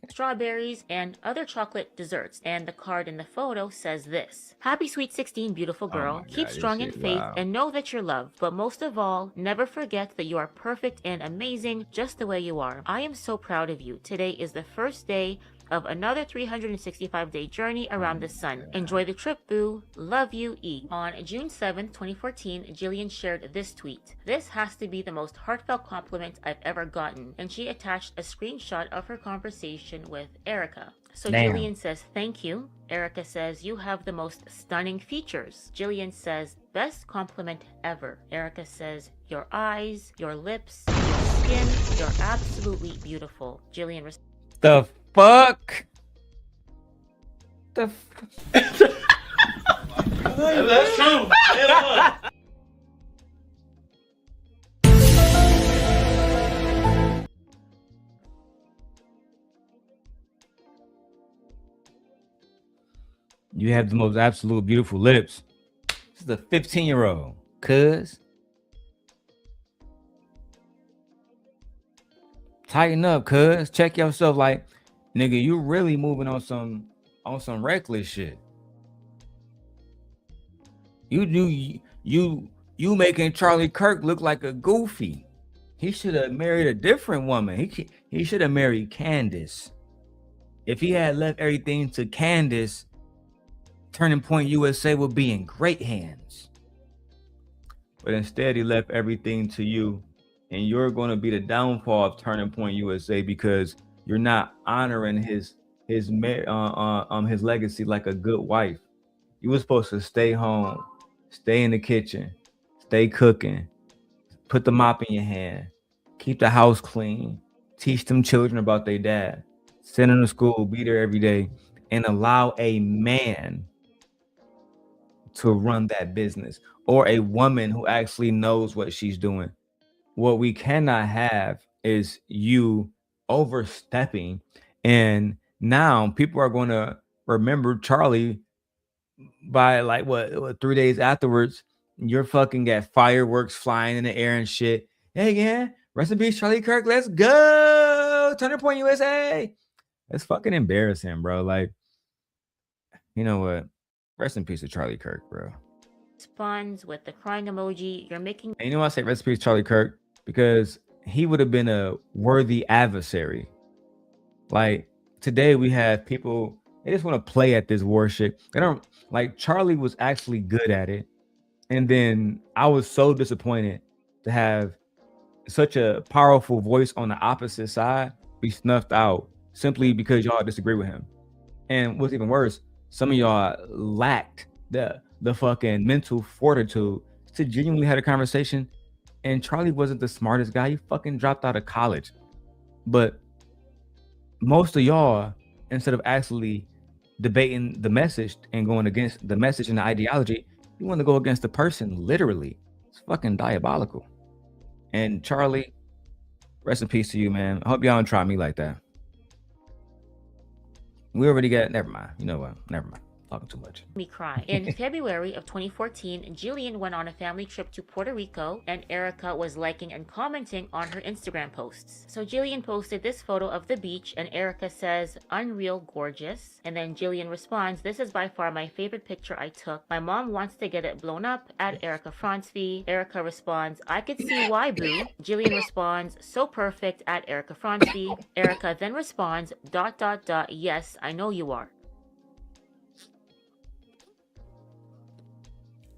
Strawberries and other chocolate desserts. And the card in the photo says this: "Happy Sweet 16, beautiful girl. Keep strong in faith and know that you're loved. But most of all, never forget that you are perfect and amazing just the way you are. I am so proud of you. Today is the first day of another 365-day journey around the sun. Enjoy the trip, boo. Love you, E." On June 7th, 2014, Jillian shared this tweet: "This has to be the most heartfelt compliment I've ever gotten." And she attached a screenshot of her conversation with Erika. So Damn. Jillian says, "Thank you." Erika says, "You have the most stunning features." Jillian says, "Best compliment ever." Erika says, "Your eyes, your lips, your skin, you're absolutely beautiful." Jillian The fuck? The That's true. It was. You have the most absolute beautiful lips. This is a 15-year-old, cuz. Tighten up, cuz. Check yourself. Like, nigga, you really moving on some reckless shit. You making Charlie Kirk look like a goofy. He should have married a different woman. He should have married Candace. If he had left everything to Candace, Turning Point USA would be in great hands. But instead, he left everything to you, and you're going to be the downfall of Turning Point USA because you're not honoring his legacy like a good wife. You were supposed to stay home, stay in the kitchen, stay cooking, put the mop in your hand, keep the house clean, teach them children about their dad, send them to school, be there every day, and allow a man to run that business, or a woman who actually knows what she's doing. What we cannot have is you overstepping, and now people are going to remember Charlie by like what 3 days afterwards. You're fucking got fireworks flying in the air and shit. Hey, yeah, rest in peace, Charlie Kirk. Let's go, Turning Point USA. That's fucking embarrassing, bro. Like, you know what? Rest in peace to Charlie Kirk, bro. Responds with the crying emoji. You're making. And you know why I say rest in peace, Charlie Kirk? Because he would have been a worthy adversary. Like, today we have people, they just want to play at this war shit. They don't, like, Charlie was actually good at it. And then I was so disappointed to have such a powerful voice on the opposite side be snuffed out simply because y'all disagree with him. And what's even worse, some of y'all lacked the fucking mental fortitude to genuinely have a conversation. And Charlie wasn't the smartest guy. He fucking dropped out of college. But most of y'all, instead of actually debating the message and going against the message and the ideology, you want to go against the person, literally. It's fucking diabolical. And Charlie, rest in peace to you, man. I hope y'all don't try me like that. We already got, never mind. You know what? Never mind. Talking too much. Me cry. In February of 2014, Jillian went on a family trip to Puerto Rico, and Erika was liking and commenting on her Instagram posts. So Jillian posted this photo of the beach, and Erika says, "Unreal gorgeous." And then Jillian responds, "This is by far my favorite picture I took. My mom wants to get it blown up at Erika Francevy." Erika responds, "I could see why, boo." Jillian responds, "So perfect at Erika Francevy." Erika then responds, ... "Yes, I know you are."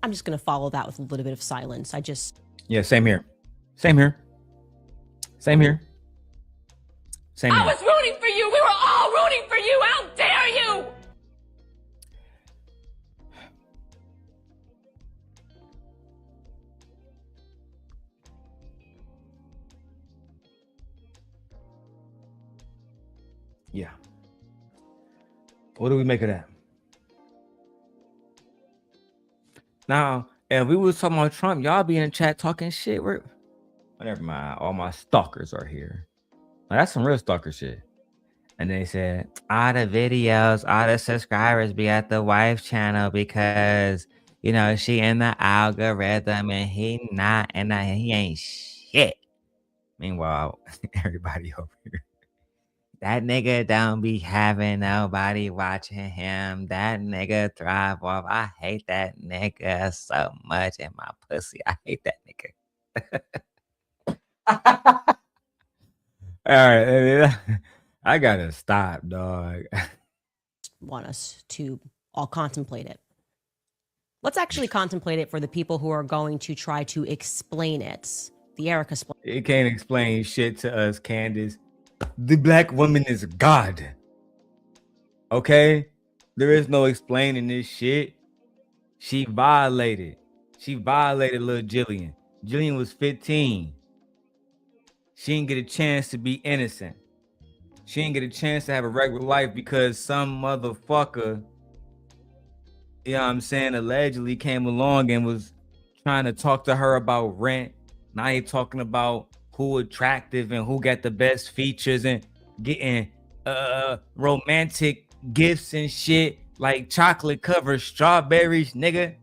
I'm just going to follow that with a little bit of silence. Yeah, same here. Same here. Same here. Same here. I was rooting for you. We were all rooting for you. How dare you? Yeah. What do we make of that? Now, if we was talking about Trump, y'all be in the chat talking shit. Never mind. All my stalkers are here. Now, that's some real stalker shit. And they said, all the videos, all the subscribers be at the wife channel because, you know, she in the algorithm and he not, and he ain't shit. Meanwhile, everybody over here. That nigga don't be having nobody watching him. That nigga thrive off. I hate that nigga so much in my pussy. I hate that nigga. All right. I gotta stop, dog. want us to all contemplate it. Let's actually contemplate it for the people who are going to try to explain it. The Erika split. It can't explain shit to us, Candace. The black woman is God. Okay? There is no explaining this shit. She violated little Jillian. Jillian was 15. She didn't get a chance to be innocent. She didn't get a chance to have a regular life because some motherfucker you know what I'm saying, allegedly came along and was trying to talk to her about rent. Now he talking about who attractive and who got the best features and getting romantic gifts and shit like chocolate covered strawberries, nigga.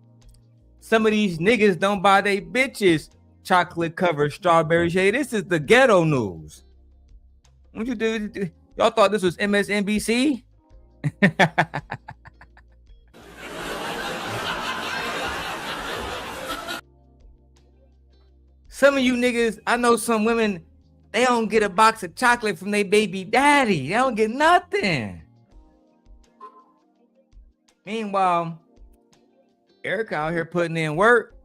Some of these niggas don't buy their bitches chocolate covered strawberries. Hey, this is the ghetto news. What you do? Y'all thought this was MSNBC? Some of you niggas, I know some women, they don't get a box of chocolate from their baby daddy. They don't get nothing. Meanwhile, Erika out here putting in work.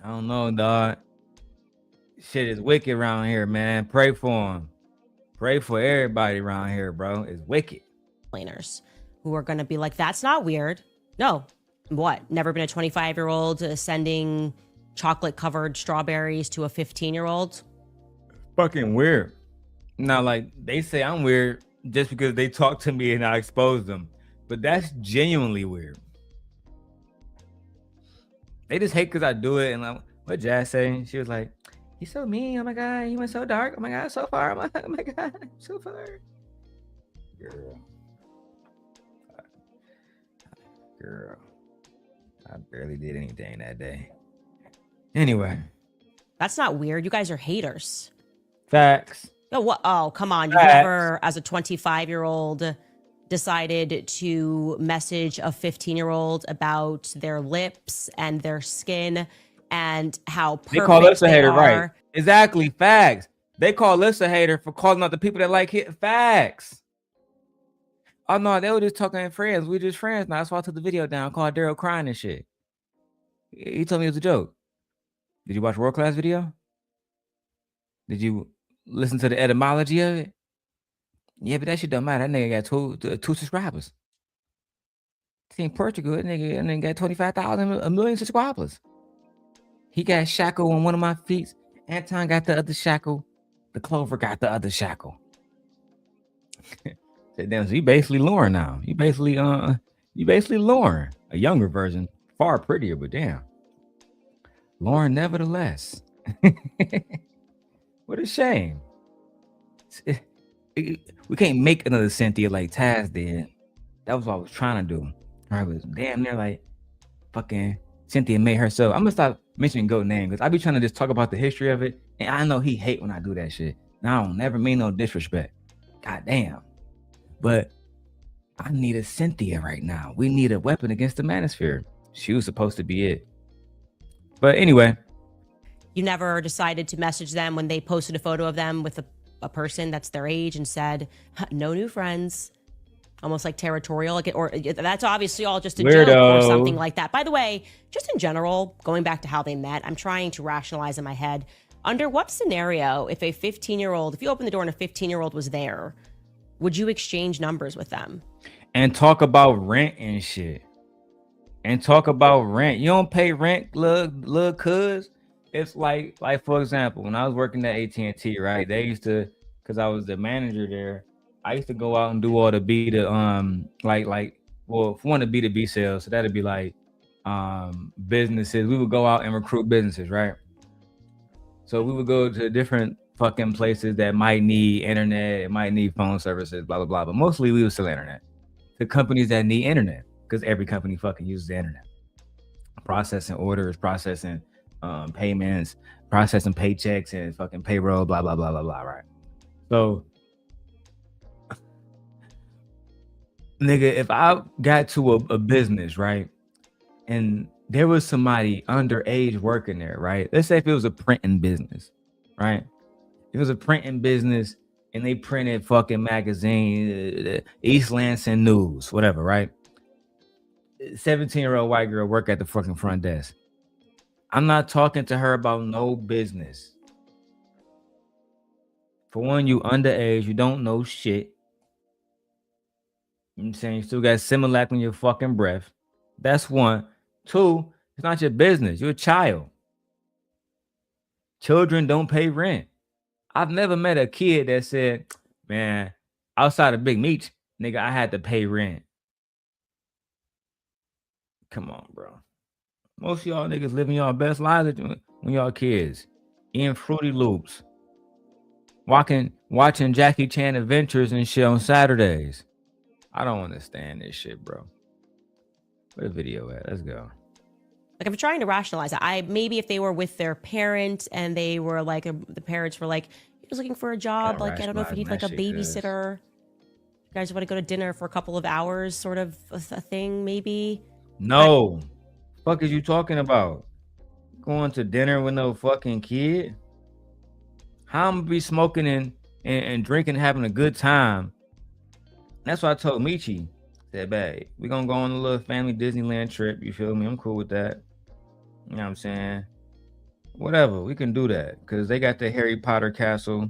I don't know, dog. Shit is wicked around here, man. Pray for him. Pray for everybody around here, bro. It's wicked. Who are going to be like, that's not weird. No. What? Never been a 25-year-old sending chocolate covered strawberries to a 15-year-old? Fucking weird. Now, like, they say I'm weird just because they talk to me and I expose them. But that's genuinely weird. They just hate because I do it. And what Jazz saying? She was like, he's so mean. Oh my God. He went so dark. Oh my God. So far. Oh my God. So far. Girl. I barely did anything that day. Anyway. That's not weird. You guys are haters. Facts. Oh, what? Oh, come on. You've Facts. never, as a 25-year-old, decided to message a 15-year-old about their lips and their skin and how perfect they call us a hater, are. right? Exactly. Facts. They call us a hater for calling out the people that like hit. Facts. Oh no, they were just talking friends. We're just friends now. That's why I took the video down. Called Darrel crying and shit. He told me it was a joke. Did you watch World Class video? Did you listen to the etymology of it? Yeah, but that shit don't matter. That nigga got two subscribers. See, in Portugal, that nigga got 25,000, a million subscribers. He got shackle on one of my feet. Anton got the other shackle. The Clover got the other shackle. Said, damn, so you basically Lauren now. You basically Lauren. A younger version. Far prettier, but damn. Lauren nevertheless. What a shame. We can't make another Cynthia like Taz did. That was what I was trying to do. I was damn near like fucking Cynthia made herself. I'm gonna stop mentioning GOAT name because I be trying to just talk about the history of it. And I know he hate when I do that shit. Now I don't never mean no disrespect. God damn. But I need a Cynthia right now. We need a weapon against the manosphere. She was supposed to be it. But anyway. You never decided to message them when they posted a photo of them with a person that's their age and said, no new friends. Almost like territorial, like or that's obviously all just a Weirdo. joke or something like that. By the way, just in general, going back to how they met, I'm trying to rationalize in my head, under what scenario, if a 15-year-old, if you opened the door and a 15-year-old was there, would you exchange numbers with them? And talk about rent and shit. And talk about rent. You don't pay rent, little cuz. It's like for example, when I was working at AT&T, right? They used to, because I was the manager there, I used to go out and do all the well, if one of the B2B sales, so that'd be like businesses. We would go out and recruit businesses, right? So we would go to different fucking places that might need internet, it might need phone services, blah, blah, blah. But mostly we would sell internet to companies that need internet because every company fucking uses the internet. Processing orders, processing payments, processing paychecks and fucking payroll, blah, blah, blah, blah, blah, right? So nigga, if I got to a business, right, and there was somebody underage working there, right? Let's say if it was a printing business, right? If it was a printing business and they printed fucking magazine, East Lansing News, whatever, right? 17-year-old white girl work at the fucking front desk. I'm not talking to her about no business. For one, you underage, you don't know shit. You know what I'm saying? You still got Similac on your fucking breath. That's one. Two, it's not your business. You're a child. Children don't pay rent. I've never met a kid that said, man, outside of Big Meat, nigga, I had to pay rent. Come on, bro. Most of y'all niggas living y'all best lives when y'all kids, eating Fruity Loops, watching Jackie Chan Adventures and shit on Saturdays. I don't understand this shit, bro. Where the video at? Let's go. Like, I'm trying to rationalize it. Maybe if they were with their parent and they were like, the parents were like, he was looking for a job. Like, I don't know if you need like a babysitter. You guys want to go to dinner for a couple of hours, sort of a thing, maybe. No, fuck is you talking about? Going to dinner with no fucking kid? How I'm gonna be smoking and drinking, having a good time? That's what I told Michi. Said, babe, we gonna go on a little family Disneyland trip. You feel me? I'm cool with that. You know what I'm saying? Whatever, we can do that because they got the Harry Potter castle.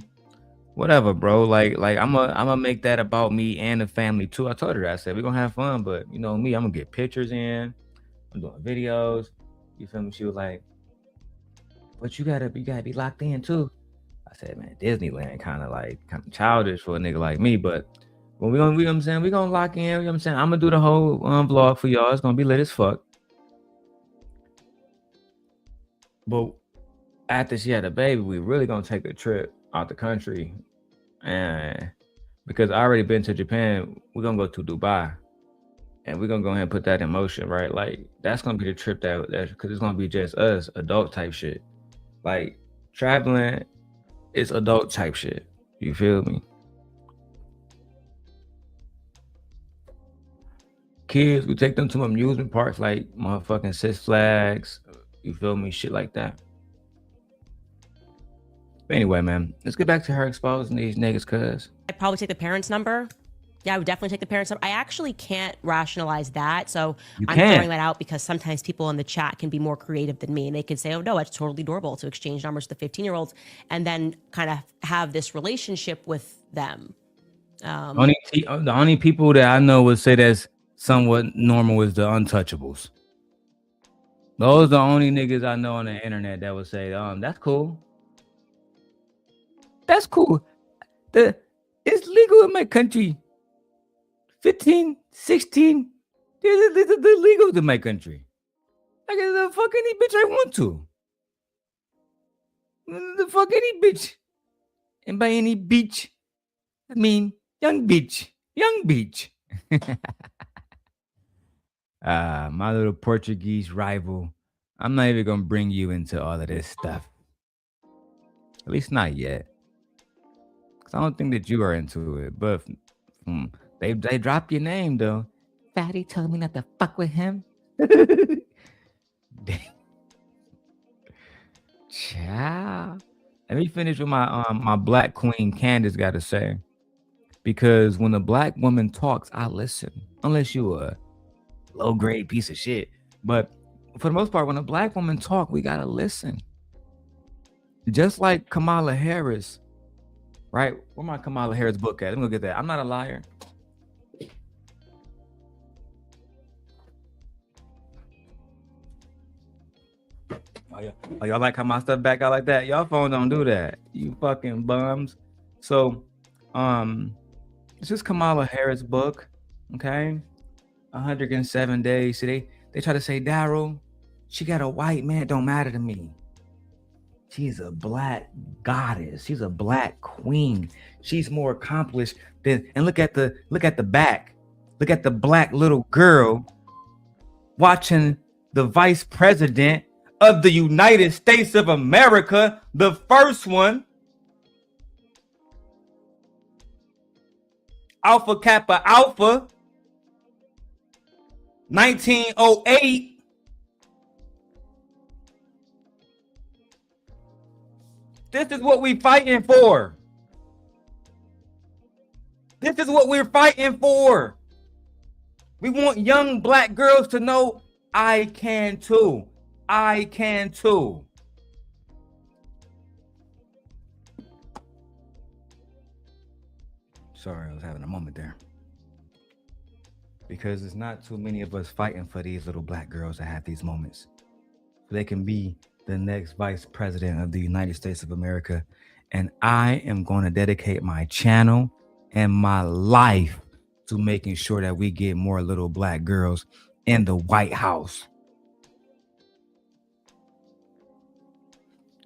Whatever, bro. Like I'm gonna make that about me and the family too. I told her that. I said we're gonna have fun, but you know me, I'm gonna get pictures in. I'm doing videos. You feel me? She was like, but you gotta be locked in too. I said, man, Disneyland kind of childish for a nigga like me, but when we gonna, you know what I'm saying, we gonna lock in. You know what I'm saying? I'm gonna do the whole vlog for y'all. It's gonna be lit as fuck. But after she had a baby, we really gonna take a trip out the country, and because I already been to Japan, we're gonna go to Dubai, and we're gonna go ahead and put that in motion, right? Like that's gonna be the trip that because it's gonna be just us, adult type shit. Like traveling is adult type shit. You feel me? Kids, we take them to amusement parks like motherfucking Six Flags. You feel me? Shit like that. But anyway, man, let's get back to her exposing these niggas, cuz. I'd probably take the parents' number. Yeah, I would definitely take the parents' number. I actually can't rationalize that. So I'm throwing that out because sometimes people in the chat can be more creative than me. And they can say, oh, no, it's totally adorable to exchange numbers with the 15-year-olds and then kind of have this relationship with them. The only people that I know would say that's somewhat normal is the untouchables. Those are the only niggas I know on the internet that would say, that's cool. That's cool. It's legal in my country. 15, 16, they're legal in my country. I can the fuck any bitch I want to. The fuck any bitch. And by any bitch, I mean young bitch. Young bitch. My little Portuguese rival. I'm not even gonna bring you into all of this stuff. At least not yet. Cause I don't think that you are into it. But they dropped your name though. Fatty told me not to fuck with him. Ciao. Let me finish with my black queen Candace got to say. Because when a black woman talks, I listen. Unless you a low grade piece of shit. But for the most part, when a black woman talk, we gotta listen. Just like Kamala Harris, right? Where my Kamala Harris book at? Let me go get that. I'm not a liar. Oh, y'all like how my stuff back out like that? Y'all phone don't do that. You fucking bums. So, it's just Kamala Harris book, okay? 107 days. See, they try to say, Darrel, she got a white man. It don't matter to me. She's a black goddess. She's a black queen. She's more accomplished than. And look at the back. Look at the black little girl watching the vice president of the United States of America, the first one, Alpha Kappa Alpha, 1908. This is what we fighting for. This is what we're fighting for. We want young black girls to know I can too. I can too. Sorry, I was having a moment there. Because there's not too many of us fighting for these little black girls that have these moments. They can be the next vice president of the United States of America. And I am going to dedicate my channel and my life to making sure that we get more little black girls in the White House.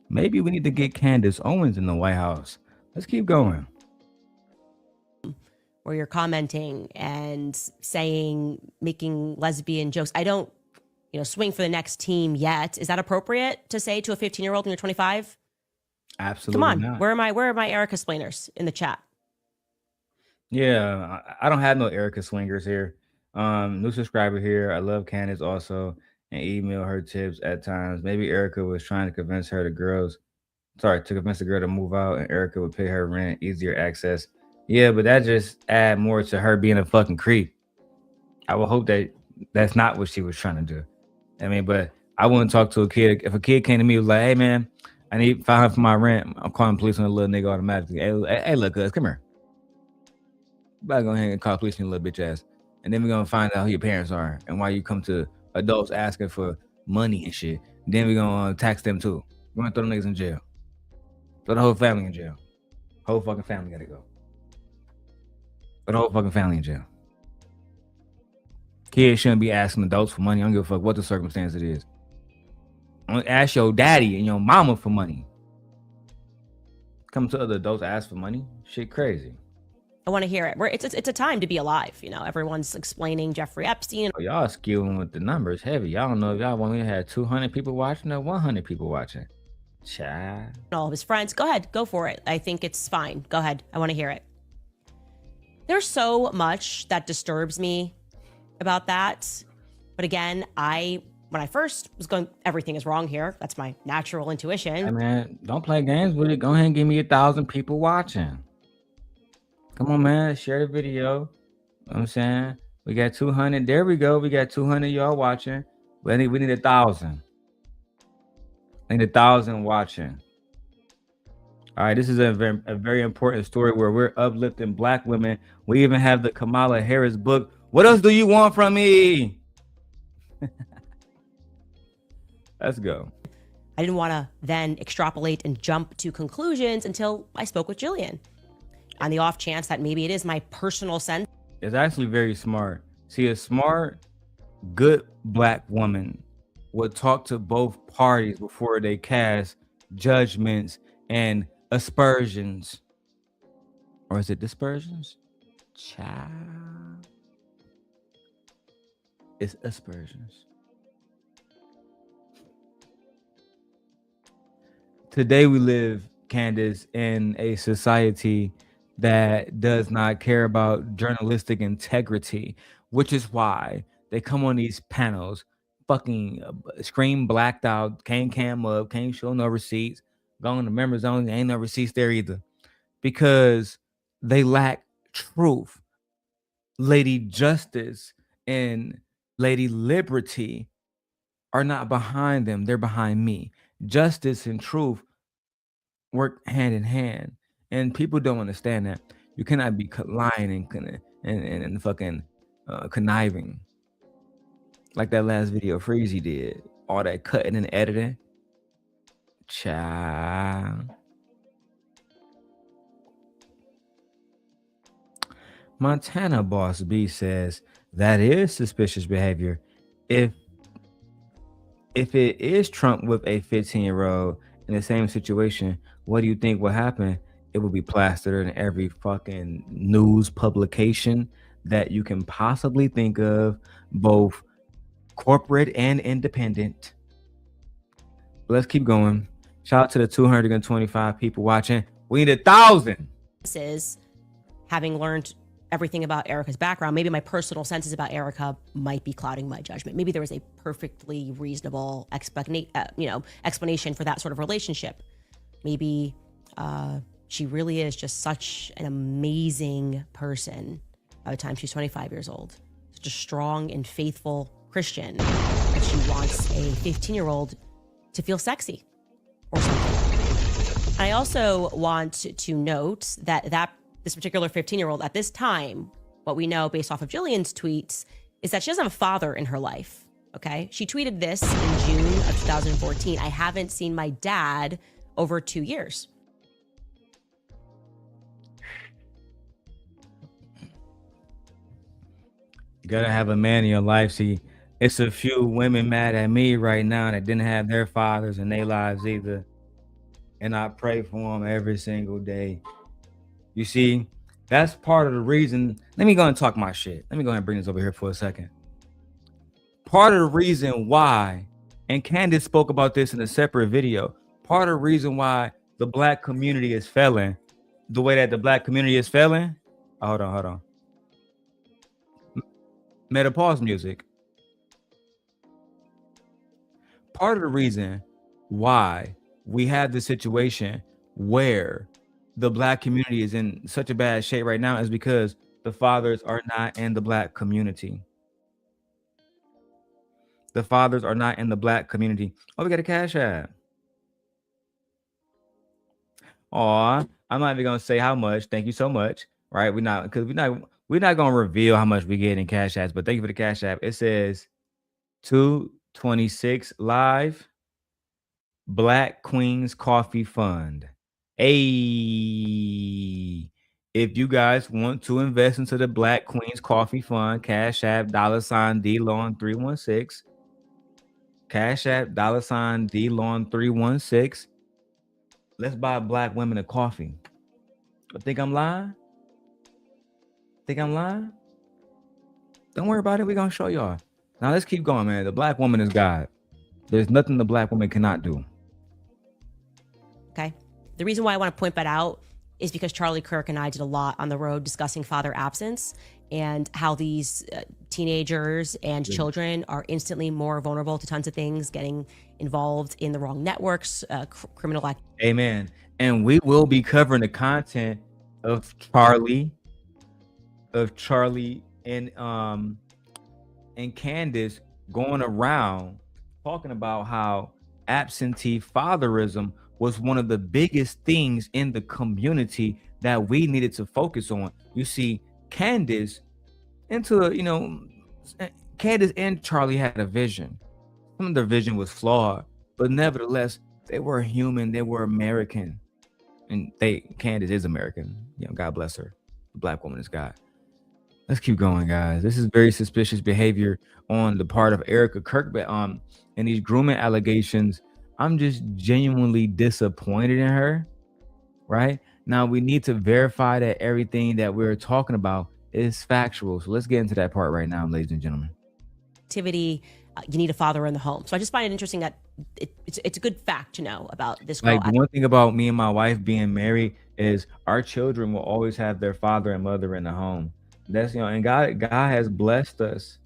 Maybe we need to get Candace Owens in the White House. Let's keep going. Where you're commenting and saying, making lesbian jokes. I don't, swing for the next team yet. Is that appropriate to say to a 15-year-old when you're 25? Absolutely Come on. not. Where are my Erika splainers in the chat? Yeah, I don't have no Erika swingers here. New subscriber here. I love Candace also and email her tips at times. Maybe Erika was trying to convince the girl to move out and Erika would pay her rent, easier access. Yeah, but that just add more to her being a fucking creep. I would hope that that's not what she was trying to do. I mean, but I wouldn't talk to a kid. If a kid came to me was like, hey man, I need $500 for my rent, I'm calling police on a little nigga automatically. Hey look, cuz, come here. Better go ahead and call police on your little bitch ass. And then we're gonna find out who your parents are and why you come to adults asking for money and shit. And then we're gonna tax them too. We're gonna throw them niggas in jail. Throw the whole family in jail. Whole fucking family gotta go. Throw the whole fucking family in jail. Kids shouldn't be asking adults for money. I don't give a fuck what the circumstance it is. Ask your daddy and your mama for money. Come to other adults, ask for money. Shit crazy. I want to hear it. It's a time to be alive. Everyone's explaining Jeffrey Epstein. Oh, y'all skewing with the numbers heavy. Y'all don't know if y'all want me to have 200 people watching or 100 people watching. Child. All of his friends. Go ahead. Go for it. I think it's fine. Go ahead. I want to hear it. There's so much that disturbs me about that. But again, when I first was going, everything is wrong here. That's my natural intuition. Hey man, don't play games with it. Go ahead and give me 1,000 people watching. Come on, man. Share the video. You know what I'm saying? We got 200. There we go. We got 200 y'all watching. We need 1,000. I need 1,000 watching. All right, this is a very important story where we're uplifting Black women. We even have the Kamala Harris book. What else do you want from me? Let's go. I didn't want to then extrapolate and jump to conclusions until I spoke with Jillian. On the off chance that maybe it is my personal sense. It's actually very smart. See, a smart, good Black woman would talk to both parties before they cast judgments and aspersions. Or is it dispersions? Child. It's aspersions. Today we live, Candace, in a society that does not care about journalistic integrity, which is why they come on these panels, fucking scream blacked out, can't cam up, can't show no receipts, go on the members only, ain't no receipts there either, because they lack truth. Lady Justice and Lady Liberty are not behind them, they're behind me. Justice and truth work hand in hand. And people don't understand that. You cannot be lying and fucking conniving. Like that last video Freezy did. All that cutting and editing. Child. Montana Boss B says that is suspicious behavior. If it is Trump with a 15-year-old in the same situation, what do you think will happen? It will be plastered in every fucking news publication that you can possibly think of, both corporate and independent. But let's keep going. Shout out to the 225 people watching. We need 1,000. This is having learned everything about Erika's background. Maybe my personal senses about Erika might be clouding my judgment. Maybe there was a perfectly reasonable explanation for that sort of relationship. Maybe she really is just such an amazing person by the time she's 25 years old. Such a strong and faithful Christian that she wants a 15-year-old to feel sexy or something. I also want to note that this particular 15-year-old at this time, what we know based off of Jillian's tweets is that she doesn't have a father in her life. Okay. She tweeted this in June of 2014. I haven't seen my dad over 2 years. You gotta have a man in your life. See, It's a few women mad at me right now that didn't have their fathers in their lives either. And I pray for them every single day. You see, that's part of the reason. Let me go and talk my shit. Let me go ahead and bring this over here for a second. Part of the reason why, and Candace spoke about this in a separate video, part of the reason why the black community is failing the way that the black community is failing. Hold on. Metapause music. Part of the reason why we have the situation where the black community is in such a bad shape right now is because the fathers are not in the black community. The fathers are not in the black community. Oh, we got a cash app. Aw, I'm not even gonna say how much. Thank you so much. Right? We're not gonna reveal how much we get in cash apps, but thank you for the cash app. It says 226 live Black Queens Coffee Fund. Hey, if you guys want to invest into the Black Queens Coffee Fund, Cash App $DLong316. Cash App $DLong316. Let's buy black women a coffee. Think I'm lying? Don't worry about it. We're gonna show y'all. Now let's keep going, man. The black woman is God. There's nothing the black woman cannot do. Okay. The reason why I want to point that out is because Charlie Kirk and I did a lot on the road discussing father absence and how these teenagers and children are instantly more vulnerable to tons of things, getting involved in the wrong networks, criminal act. Amen. And we will be covering the content of Charlie and Candace going around talking about how absentee fatherism was one of the biggest things in the community that we needed to focus on. You see, Candace and Charlie had a vision. Some of their vision was flawed, but nevertheless, they were human. They were American, and Candace is American. God bless her. The black woman is God. Let's keep going, guys. This is very suspicious behavior on the part of Erika Kirk, but and these grooming allegations. I'm just genuinely disappointed in her. Right now, we need to verify that everything that we're talking about is factual. So let's get into that part right now, ladies and gentlemen. Activity, you need a father in the home. So I just find it interesting that it's a good fact to know about this girl. Like, the one thing about me and my wife being married is our children will always have their father and mother in the home. That's, and God has blessed us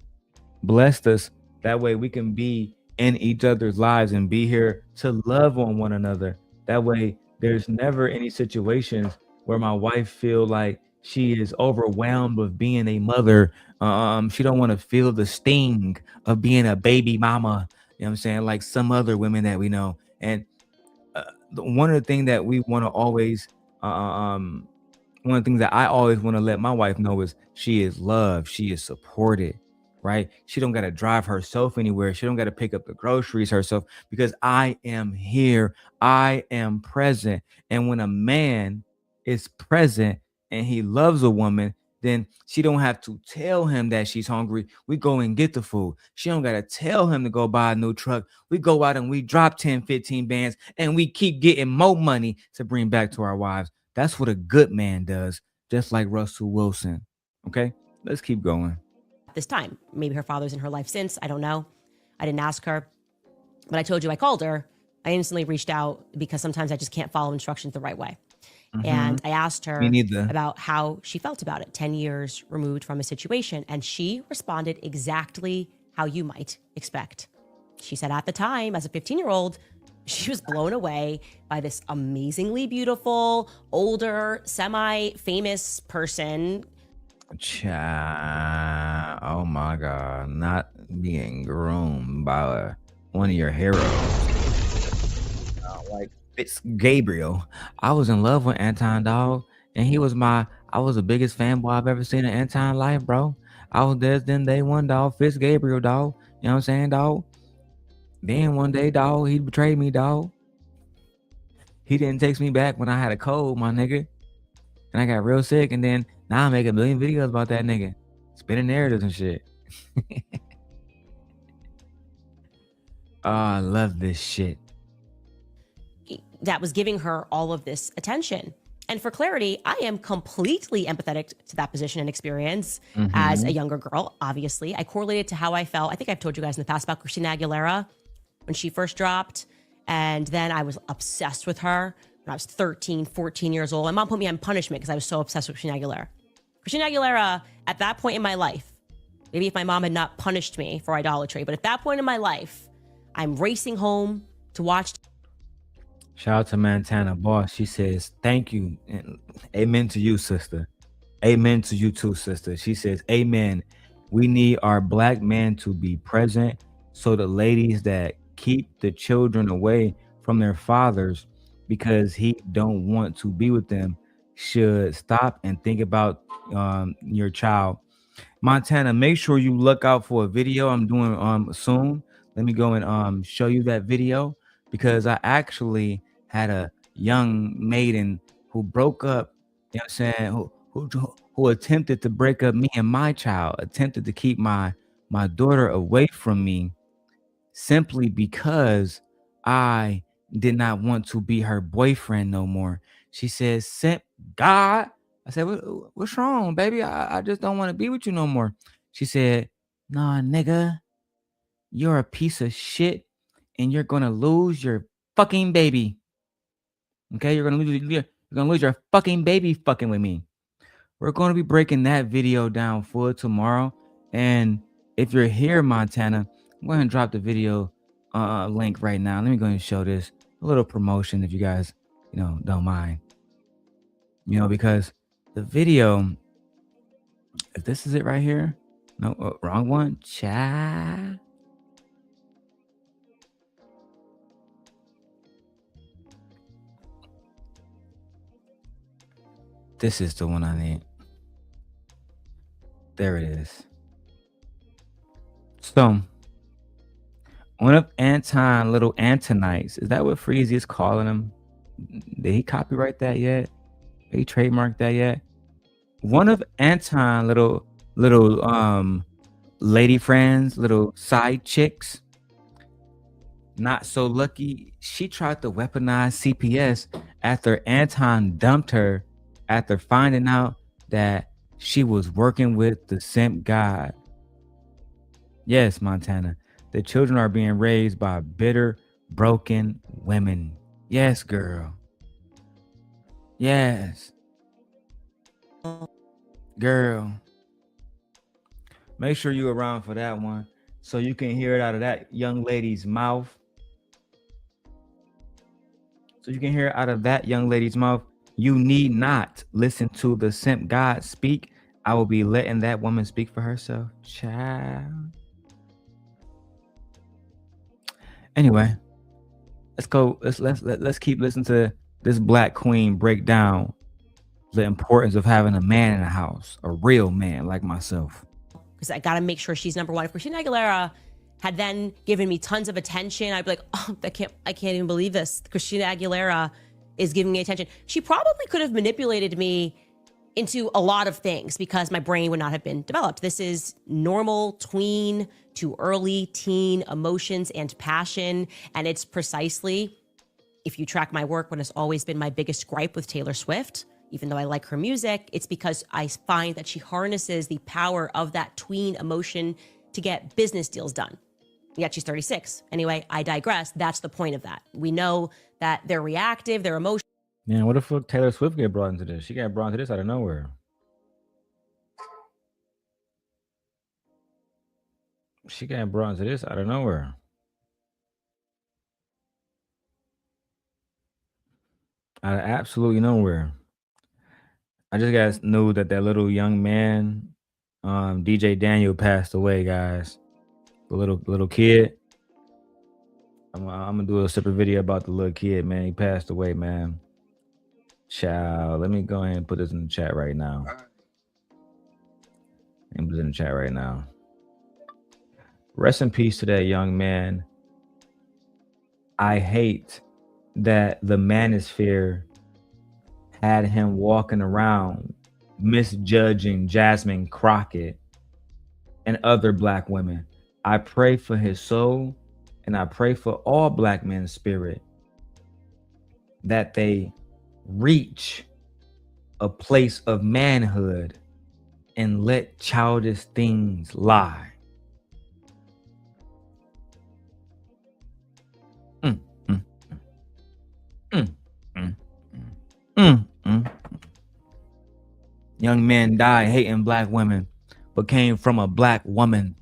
that way we can be in each other's lives and be here to love on one another. That way there's never any situations where my wife feel like she is overwhelmed with being a mother. She don't want to feel the sting of being a baby mama. You know what I'm saying? Like some other women that we know. And one of the things that we want to always one of the things that I always want to let my wife know is she is loved, she is supported, right? She don't got to drive herself anywhere. She don't got to pick up the groceries herself because I am here. I am present. And when a man is present and he loves a woman, then she don't have to tell him that she's hungry. We go and get the food. She don't got to tell him to go buy a new truck. We go out and we drop 10, 15 bands and we keep getting more money to bring back to our wives. That's what a good man does, just like Russell Wilson. Okay, let's keep going. This time, maybe her father's in her life since. I don't know. I didn't ask her, but I told you I called her. I instantly reached out because sometimes I just can't follow instructions the right way. And I asked her about how she felt about it 10 years removed from a situation. And she responded exactly how you might expect. She said at the time, as a 15-year-old, she was blown away by this amazingly beautiful, older, semi-famous person. Oh my God, not being groomed by one of your heroes. Like it's Gabriel. I was in love with Anton, dog, and I was the biggest fanboy I've ever seen in Anton life, bro. I was there then day one, dog. Fitz Gabriel, dog. You know what I'm saying, dog? Then one day, dog, he betrayed me, dog. He didn't text me back when I had a cold, my nigga. And I got real sick, and then now I make a million videos about that nigga. Spinning narratives and shit. Oh, I love this shit. That was giving her all of this attention. And for clarity, I am completely empathetic to that position and experience as a younger girl, obviously. I correlated to how I felt. I think I've told you guys in the past about Christina Aguilera when she first dropped. And then I was obsessed with her when I was 13, 14 years old. My mom put me on punishment because I was so obsessed with Christina Aguilera. Christina Aguilera, at that point in my life, maybe if my mom had not punished me for idolatry, but at that point in my life, I'm racing home to watch. Shout out to Montana Boss. She says, thank you. And amen to you, sister. Amen to you too, sister. She says, amen. We need our black men to be present so the ladies that keep the children away from their fathers because he don't want to be with them should stop and think about your child. Montana, make sure you look out for a video I'm doing soon. Let me go and show you that video, because I actually had a young maiden who broke up, you know what I'm saying, who attempted to break up me and my child, attempted to keep my daughter away from me simply because I did not want to be her boyfriend no more. She says, Simp God. I said, what's wrong, baby? I just don't want to be with you no more. She said, nah, nigga, you're a piece of shit and you're going to lose your fucking baby. Okay, you're gonna lose your fucking baby fucking with me. We're going to be breaking that video down full tomorrow. And if you're here, Montana, I'm going to drop the video link right now. Let me go and show this a little promotion if you guys, don't mind. Because the video, if this is it right here, no, wrong one, chat. This is the one I need. There it is. So, one of Anton little Antonites, is that what Freezy is calling him? Did he copyright that yet? Did he trademark that yet? One of Anton little lady friends, little side chicks, not so lucky, she tried to weaponize CPS after Anton dumped her after finding out that she was working with the Simp God. Yes, Montana. The children are being raised by bitter, broken women. Yes, girl. Yes. Girl. Make sure you're around for that one so you can hear it out of that young lady's mouth. You need not listen to the Simp God speak. I will be letting that woman speak for herself. Child. Anyway, let's go. Let's keep listening to this Black Queen break down the importance of having a man in the house, a real man like myself. Because I got to make sure she's number one. If Christina Aguilera had then given me tons of attention, I'd be like, oh, I can't even believe this. Christina Aguilera is giving me attention. She probably could have manipulated me into a lot of things because my brain would not have been developed. This is normal tween to early teen emotions and passion. And it's precisely, if you track my work, what has always been my biggest gripe with Taylor Swift, even though I like her music, it's because I find that she harnesses the power of that tween emotion to get business deals done. Yet she's 36. Anyway, I digress. That's the point of that. We know that they're reactive, they're emotional. Man, what the fuck Taylor Swift get brought into this? She got brought into this out of nowhere. Out of absolutely nowhere. I just got knew that little young man, DJ Daniel, passed away, guys. The little kid. I'm gonna do a separate video about the little kid, man. He passed away, man. Child, let me go ahead and put this in the chat right now. Rest in peace to that young man. I hate that the manosphere had him walking around misjudging Jasmine Crockett and other Black women. I pray for his soul. And I pray for all black men's spirit that they reach a place of manhood and let childish things lie. Mm, mm, mm, mm, mm, mm. Young men die hating black women, but came from a black woman.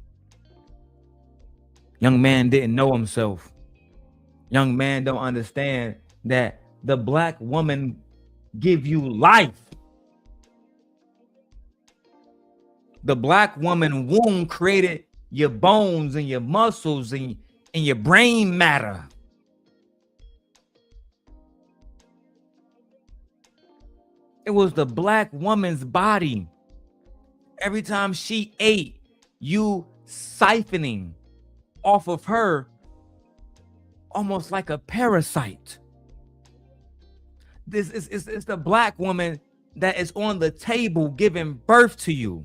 Young man didn't know himself. Young man don't understand that the black woman give you life. The black woman womb created your bones and your muscles and your brain matter. It was the black woman's body. Every time she ate, you siphoning off of her almost like a parasite. This is the black woman that is on the table giving birth to you.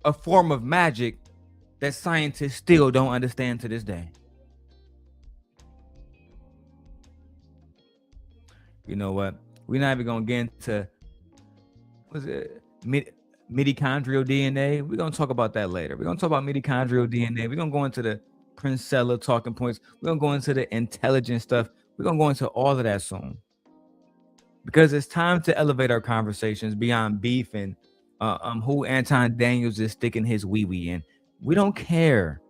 A form of magic that scientists still don't understand to this day. You know what? We're not even gonna get into mitochondrial DNA. We're gonna talk about that later. We're gonna talk about mitochondrial DNA. We're gonna go into the Princella talking points. We're gonna go into the intelligent stuff. We're gonna go into all of that soon. Because it's time to elevate our conversations beyond beef and who Anton Daniels is sticking his wee-wee in. We don't care.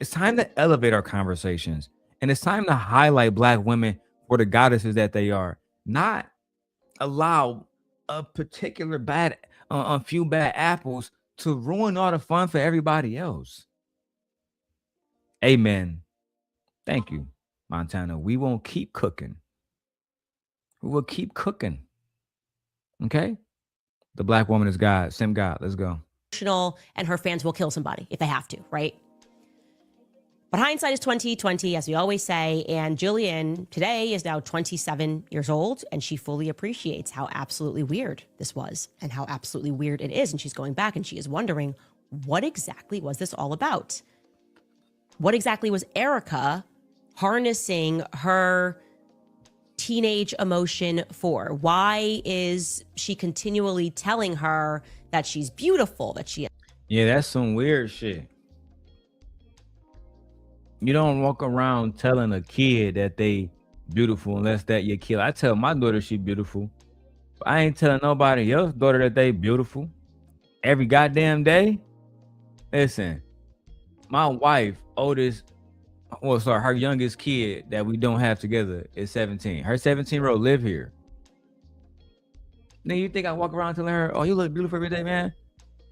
It's time to elevate our conversations. And it's time to highlight black women for the goddesses that they are. Not allow a particular few bad apples to ruin all the fun for everybody else. Amen. Thank you, Montana. We won't keep cooking. We will keep cooking. Okay? The black woman is God. Simp God. Let's go. And her fans will kill somebody if they have to, right? But hindsight is 20/20, as we always say. And Jillian today is now 27 years old, and she fully appreciates how absolutely weird this was and how absolutely weird it is. And she's going back and she is wondering, what exactly was this all about? What exactly was Erika harnessing her teenage emotion for? Why is she continually telling her that she's beautiful, that she... Yeah, that's some weird shit. You don't walk around telling a kid that they beautiful unless that your kid. I tell my daughter she beautiful. But I ain't telling nobody else's daughter that they beautiful. Every goddamn day. Listen, my wife, her youngest kid that we don't have together is 17. Her 17-year-old live here. Nigga, you think I walk around telling her, oh, you look beautiful every day, man?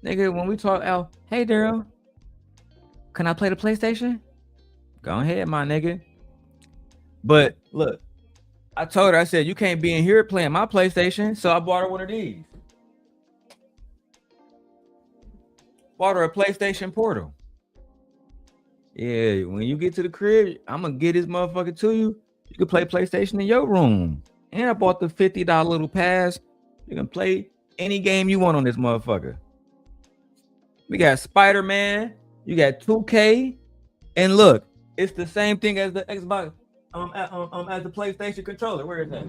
Nigga, when we talk out, hey, Darrel, can I play the PlayStation? Go ahead, my nigga. But look, I told her, I said, you can't be in here playing my PlayStation. So I bought her one of these. Bought her a PlayStation Portal. Yeah, when you get to the crib, I'm going to get this motherfucker to you. You can play PlayStation in your room. And I bought the $50 little pass. You can play any game you want on this motherfucker. We got Spider-Man. You got 2K. And look, it's the same thing as the Xbox, as the PlayStation controller. Where is that?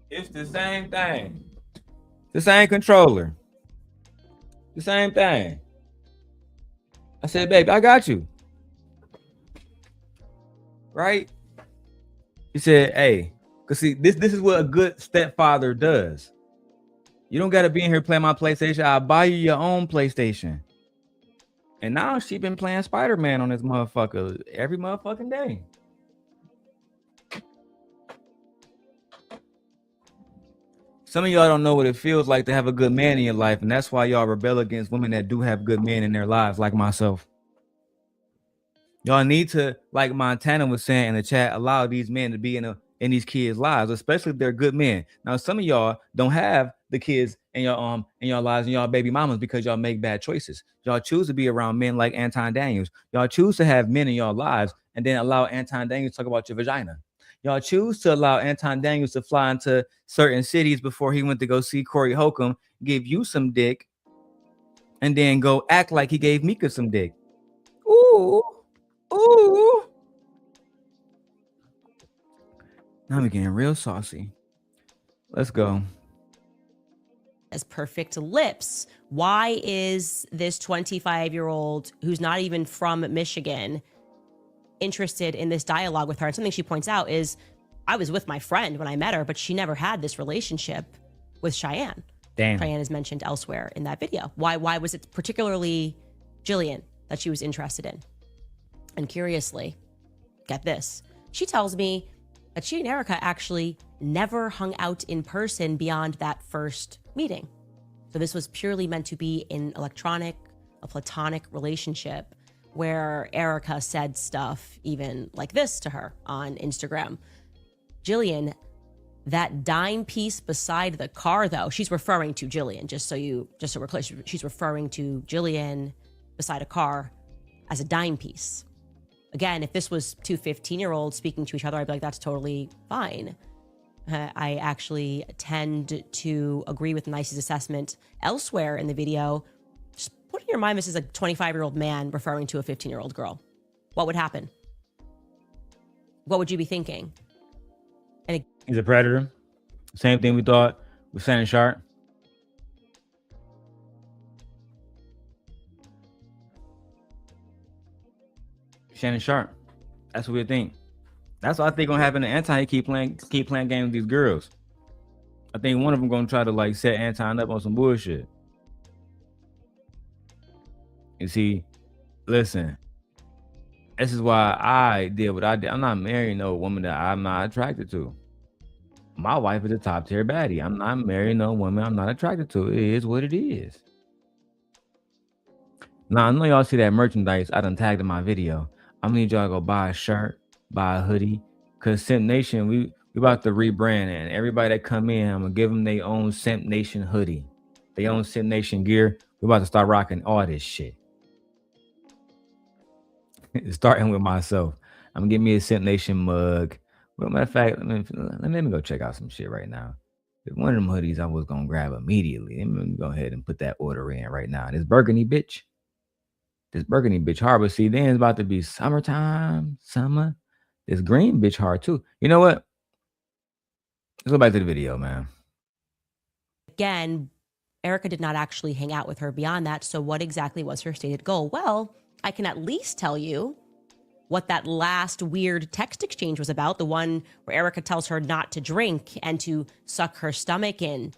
It's the same thing. The same controller. The same thing. I said, baby, I got you. Right? He said, hey, because see, this is what a good stepfather does. You don't got to be in here playing my PlayStation. I'll buy you your own PlayStation. And now she been playing Spider-Man on this motherfucker every motherfucking day. Some of y'all don't know what it feels like to have a good man in your life. And that's why y'all rebel against women that do have good men in their lives, like myself. Y'all need to, like Montana was saying in the chat, allow these men to be in these kids' lives, especially if they're good men. Now, some of y'all don't have the kids in your lives and y'all baby mamas because y'all make bad choices. Y'all choose to be around men like Anton Daniels. Y'all choose to have men in your lives and then allow Anton Daniels to talk about your vagina. Y'all choose to allow Anton Daniels to fly into certain cities before he went to go see Corey Holcomb, give you some dick, and then go act like he gave Mika some dick. Ooh, ooh. Now we're getting real saucy. Let's go. As perfect lips. Why is this 25-year-old who's not even from Michigan interested in this dialogue with her? And something she points out is, I was with my friend when I met her, but she never had this relationship with Cheyenne. Damn. Cheyenne is mentioned elsewhere in that video. Why was it particularly Jillian that she was interested in? And curiously, get this, she tells me that she and Erika actually never hung out in person beyond that first meeting. So this was purely meant to be a platonic relationship where Erika said stuff even like this to her on Instagram. Jillian, that dime piece beside the car, though, she's referring to Jillian, just so we're clear, she's referring to Jillian beside a car as a dime piece. Again, if this was two 15-year-olds speaking to each other, I'd be like, that's totally fine. I actually tend to agree with Nice's assessment elsewhere in the video. Just put in your mind this is a 25-year-old man referring to a 15-year-old girl. What would happen? What would you be thinking? He's a predator. Same thing we thought with Shannon Sharp. Shannon Sharp. That's what we think. That's what I think gonna happen to Anton. He keep playing games with these girls. I think one of them gonna try to like set Anton up on some bullshit. You see, listen. This is why I did what I did. I'm not marrying no woman that I'm not attracted to. My wife is a top tier baddie. I'm not marrying no woman I'm not attracted to. It is what it is. Now I know y'all see that merchandise I done tagged in my video. I'm gonna need y'all to go buy a shirt, buy a hoodie, cause Simp Nation, we about to rebrand, and everybody that come in, I'm gonna give them their own Simp Nation hoodie, their own Simp Nation gear. We about to start rocking all this shit. Starting with myself, I'm gonna get me a Simp Nation mug. Well, matter of fact, let me go check out some shit right now. One of them hoodies I was gonna grab immediately. Let me go ahead and put that order in right now. This burgundy bitch hard, but see, then it's about to be summertime, summer. This green bitch hard too. You know what? Let's go back to the video, man. Again, Erika did not actually hang out with her beyond that. So what exactly was her stated goal? Well, I can at least tell you what that last weird text exchange was about. The one where Erika tells her not to drink and to suck her stomach in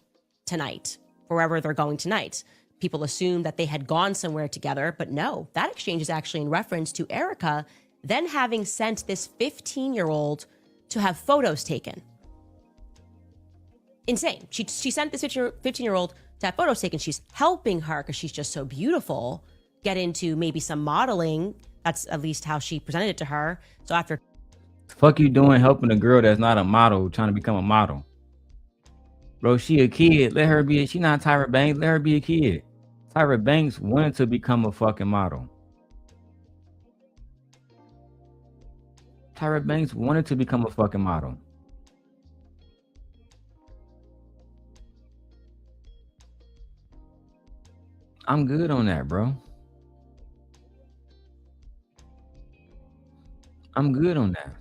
tonight, wherever they're going tonight. People assume that they had gone somewhere together, but no, that exchange is actually in reference to Erika then having sent this 15-year-old to have photos taken. Insane. She sent this 15-year-old to have photos taken. She's helping her because she's just so beautiful get into maybe some modeling. That's at least how she presented it to her. So after, fuck you doing helping a girl that's not a model trying to become a model? Bro, she a kid. Let her be. She not Tyra Banks. Let her be a kid. Tyra Banks wanted to become a fucking model. Tyra Banks wanted to become a fucking model. I'm good on that, bro. I'm good on that.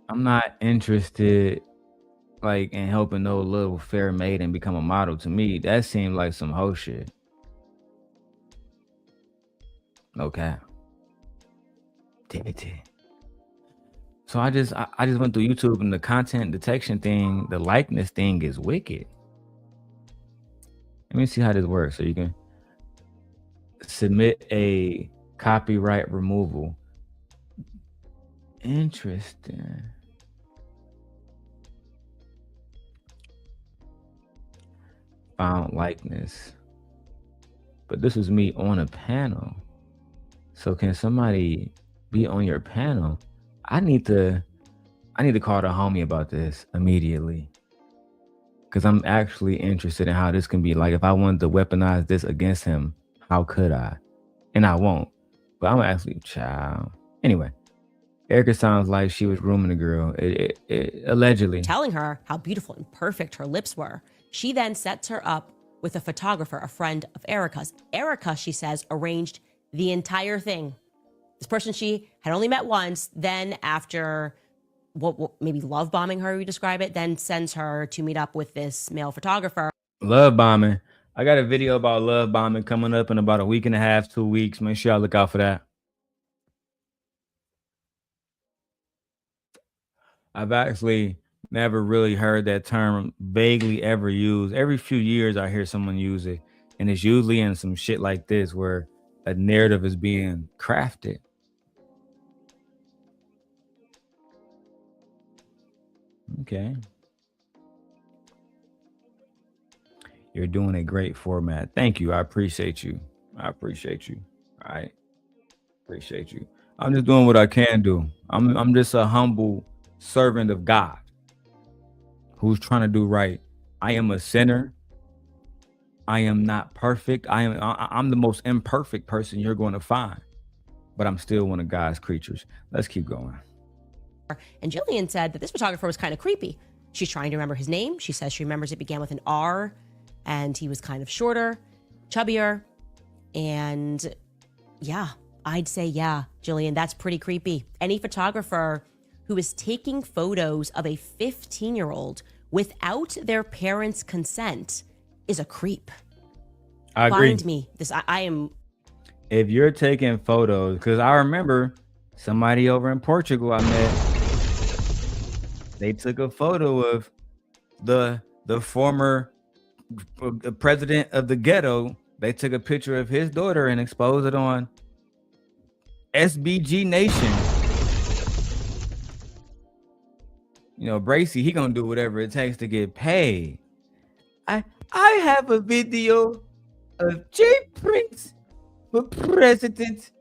I'm not interested like in helping no little fair maiden become a model. To me, that seemed like some hoe shit. Okay. So I just went through YouTube, and the content detection thing, the likeness thing is wicked. Let me see how this works. So you can submit a copyright removal. Interesting. Found likeness. But this is me on a panel. So can somebody be on your panel? I need to call the homie about this immediately. Because I'm actually interested in how this can be. Like, if I wanted to weaponize this against him, how could I? And I won't. But I'm actually, child. Anyway, Erika sounds like she was grooming the girl. It allegedly. telling her how beautiful and perfect her lips were. She then sets her up with a photographer, a friend of Erika's. Erika, she says, arranged the entire thing. This person she had only met once, then after what maybe love bombing her, we describe it, then sends her to meet up with this male photographer. Love bombing. I got a video about love bombing coming up in about a week and a half, 2 weeks. Make sure y'all look out for that. I've actually never really heard that term vaguely ever used. Every few years I hear someone use it, and it's usually in some shit like this where a narrative is being crafted. Okay. You're doing a great format. Thank you. I appreciate you. I appreciate you. All right. Appreciate you. I'm just doing what I can do. I'm just a humble servant of God who's trying to do right. I am a sinner. I am not perfect. I'm the most imperfect person you're going to find, but I'm still one of God's creatures. Let's keep going. And Jillian said that this photographer was kind of creepy. She's trying to remember his name. She says she remembers it began with an R, and he was kind of shorter, chubbier. And yeah, I'd say, yeah, Jillian, that's pretty creepy. Any photographer who is taking photos of a 15-year-old without their parents' consent is a creep. I agree. Find me this. I am. If you're taking photos, because I remember somebody over in Portugal I met, they took a photo of the former president of the ghetto. They took a picture of his daughter and exposed it on SBG Nation. You know, Bracy, he gonna do whatever it takes to get paid. I have a video of J Prince for president.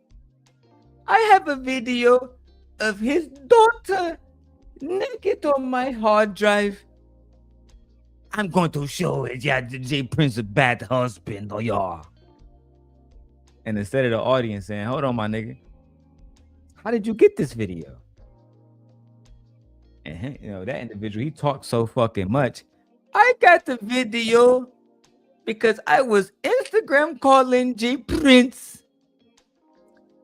I have a video of his daughter naked on my hard drive. I'm going to show it. Yeah, J Prince a bad husband, oh y'all. And instead of the audience saying, hold on, my nigga, how did you get this video? And you know, that individual, he talked so fucking much. I got the video because I was Instagram calling J Prince.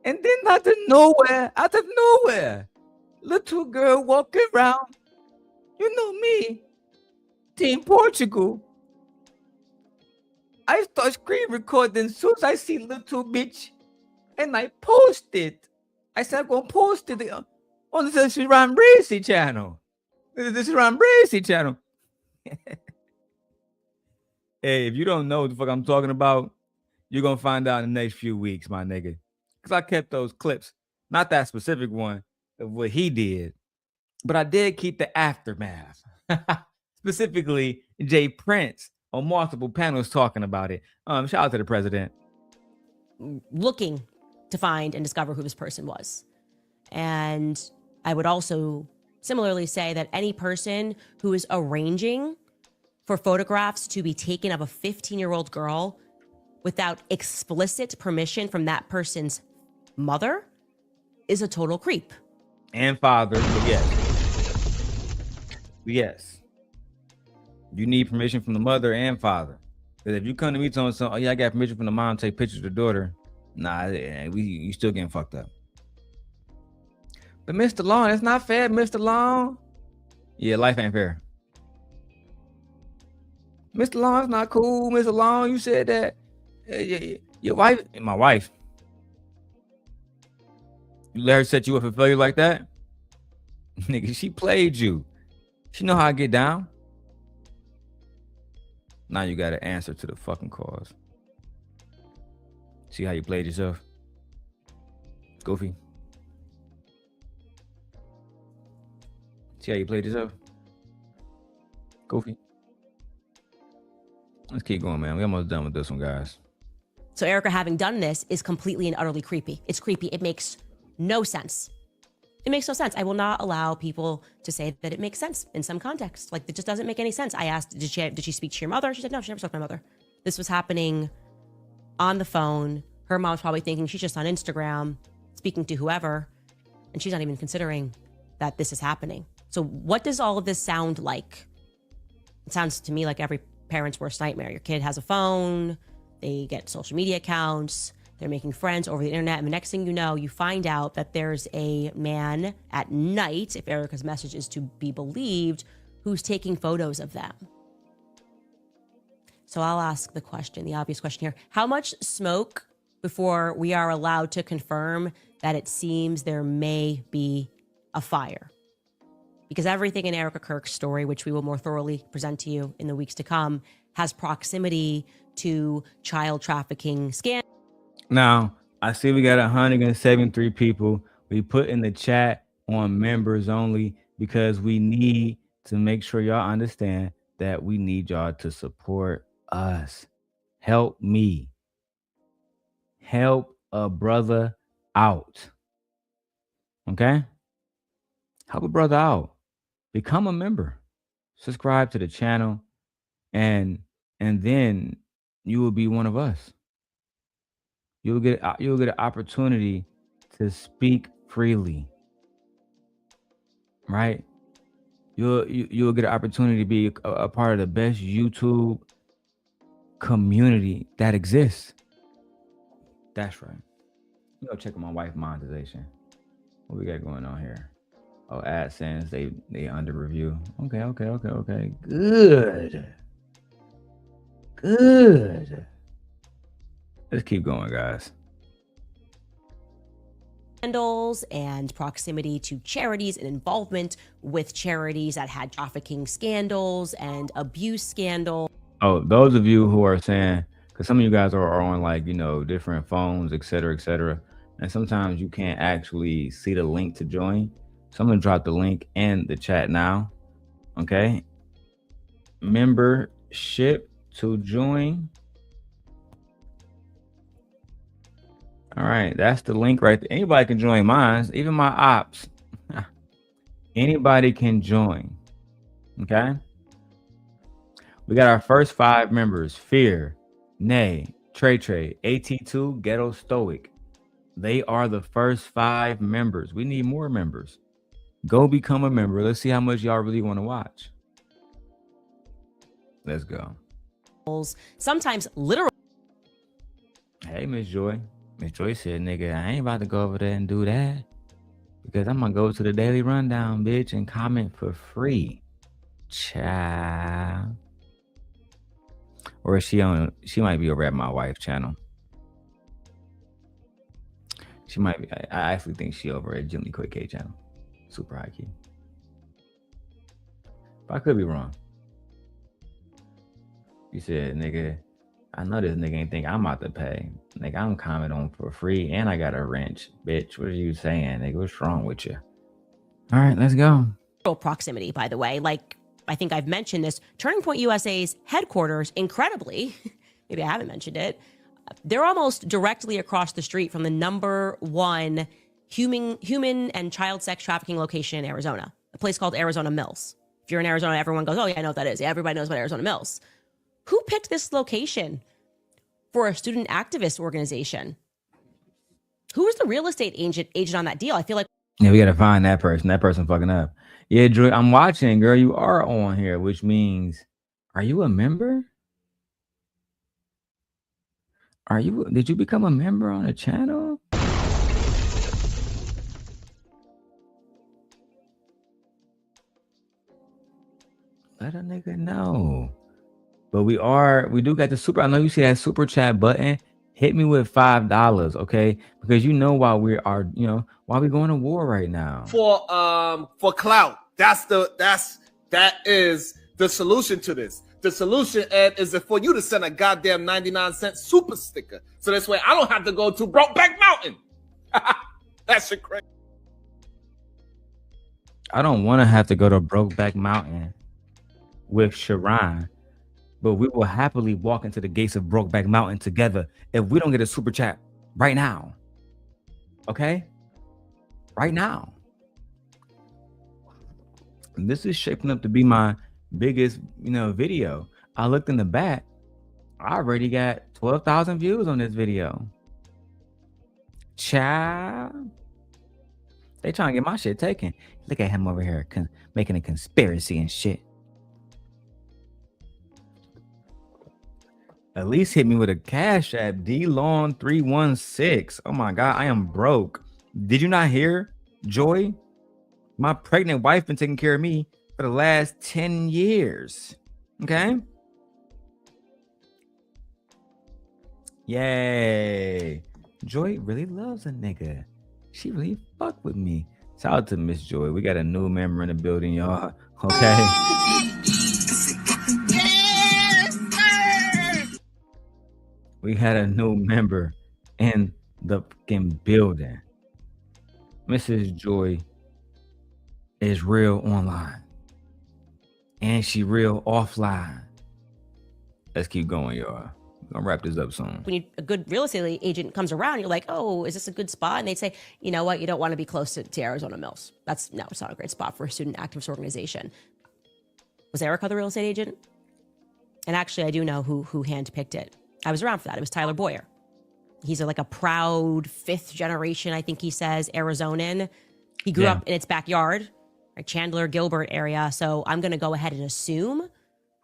And then out of nowhere, little girl walking around. You know me, Team Portugal. I start screen recording as soon as I see little bitch. And I post it. I said I'm gonna post it on the Sharon Bracy channel. This Sharon Bracy channel. Hey, if you don't know what the fuck I'm talking about, you're gonna find out in the next few weeks, my nigga. Because I kept those clips, not that specific one of what he did, but I did keep the aftermath. Specifically, J Prince on multiple panels talking about it. Shout out to the president. Looking to find and discover who this person was. And I would also similarly say that any person who is arranging for photographs to be taken of a 15-year-old girl without explicit permission from that person's mother is a total creep. And father, but yes. Yes. You need permission from the mother and father. Because if you come to me telling something, oh yeah, I got permission from the mom to take pictures of the daughter, nah, you still getting fucked up. But Mr. Long, it's not fair, Mr. Long. Yeah, life ain't fair. Mr. Long, it's not cool. Mr. Long, you said that. Your wife, my wife. You let her set you up for failure like that? Nigga, she played you. She know how I get down. Now you got to answer to the fucking cause. See how you played yourself? Goofy. See how you played yourself? Goofy. Let's keep going, man. We're almost done with this one, guys. So Erika, having done this, is completely and utterly creepy. It's creepy. It makes no sense. It makes no sense. I will not allow people to say that it makes sense in some context. Like, it just doesn't make any sense. I asked, did she speak to your mother? She said, no, she never spoke to my mother. This was happening on the phone. Her mom's probably thinking she's just on Instagram, speaking to whoever, and she's not even considering that this is happening. So what does all of this sound like? It sounds to me like every parent's worst nightmare. Your kid has a phone, they get social media accounts, they're making friends over the internet, and the next thing you know, you find out that there's a man at night, if Erika's message is to be believed, who's taking photos of them. So I'll ask the question, the obvious question here. How much smoke before we are allowed to confirm that it seems there may be a fire? Because everything in Erika Kirk's story, which we will more thoroughly present to you in the weeks to come, has proximity to child trafficking scandals. Now, I see we got 173 people. We put in the chat on members only because we need to make sure y'all understand that we need y'all to support us. Help me. Help a brother out. Okay? Help a brother out. Become a member. Subscribe to the channel, and then you will be one of us. You'll get an opportunity to speak freely. Right? You'll get an opportunity to be a part of the best YouTube community that exists. That's right. You go check on my wife monetization. What we got going on here? Oh, AdSense, they under review. Okay. Good. Let's keep going, guys. Scandals and proximity to charities and involvement with charities that had trafficking scandals and abuse scandals. Oh, those of you who are saying, because some of you guys are on like, different phones, et cetera, and sometimes you can't actually see the link to join. So I'm going to drop the link in the chat now. Okay. Membership to join. All right. That's the link right there. Anybody can join mine, even my ops. Anybody can join. Okay. We got our first 5 members: Fear, Nay, Trey, AT2, Ghetto Stoic. They are the first 5 members. We need more members. Go become a member. Let's see how much y'all really want to watch. Let's go. Sometimes literal. Hey, Miss Joy. Miss Joy said, nigga, I ain't about to go over there and do that, because I'm going to go to the Daily Rundown, bitch, and comment for free. Child. Or is she might be over at my wife's channel. She might be. I actually think she over at Jimmy Quick K channel. Super high key. But I could be wrong. You said, nigga, I know this nigga ain't think I'm about to pay. Nigga, I'm commenting on for free and I got a wrench. Bitch, what are you saying? Nigga, what's wrong with you? All right, let's go. Proximity, by the way. Like, I think I've mentioned this. Turning Point USA's headquarters, incredibly, maybe I haven't mentioned it, they're almost directly across the street from the #1 human and child sex trafficking location in Arizona, a place called Arizona Mills. If you're in Arizona, everyone goes, oh yeah, I know what that is. Yeah, everybody knows about Arizona Mills. Who picked this location for a student activist organization? Who was the real estate agent on that deal? I feel like. Yeah, we got to find that person. That person fucking up. Yeah, Drew, I'm watching, girl. You are on here, which means, are you a member? Did you become a member on the channel? Let a nigga know. But we do got the super. I know you see that super chat button. Hit me with $5, okay? Because while we are, while we going to war right now. For clout. That is the solution to this. The solution, Ed, is for you to send a goddamn 99-cent super sticker. So this way I don't have to go to Brokeback Mountain. That shit crazy. I don't want to have to go to Brokeback Mountain with Sharon, but we will happily walk into the gates of Brokeback Mountain together if we don't get a super chat right now. Okay? Right now. And this is shaping up to be my biggest, video. I looked in the back. I already got 12,000 views on this video. Child. They trying to get my shit taken. Look at him over here making a conspiracy and shit. At least hit me with a cash app. DLong316. Oh my God, I am broke. Did you not hear, Joy? My pregnant wife been taking care of me for the last 10 years. Okay? Yay. Joy really loves a nigga. She really fuck with me. Shout out to Miss Joy. We got a new member in the building, y'all. Okay? We had a new member in the fucking building. Mrs. Joy is real online. And she real offline. Let's keep going, y'all. I'm gonna wrap this up soon. When a good real estate agent comes around, you're like, oh, is this a good spot? And they'd say, you know what? You don't want to be close to Arizona Mills. It's not a great spot for a student activist organization. Was Erika the real estate agent? And actually, I do know who handpicked it. I was around for that. It was Tyler Boyer. He's like a proud fifth generation, I think he says, Arizonan. He grew up in its backyard, right? Chandler, Gilbert area. So I'm going to go ahead and assume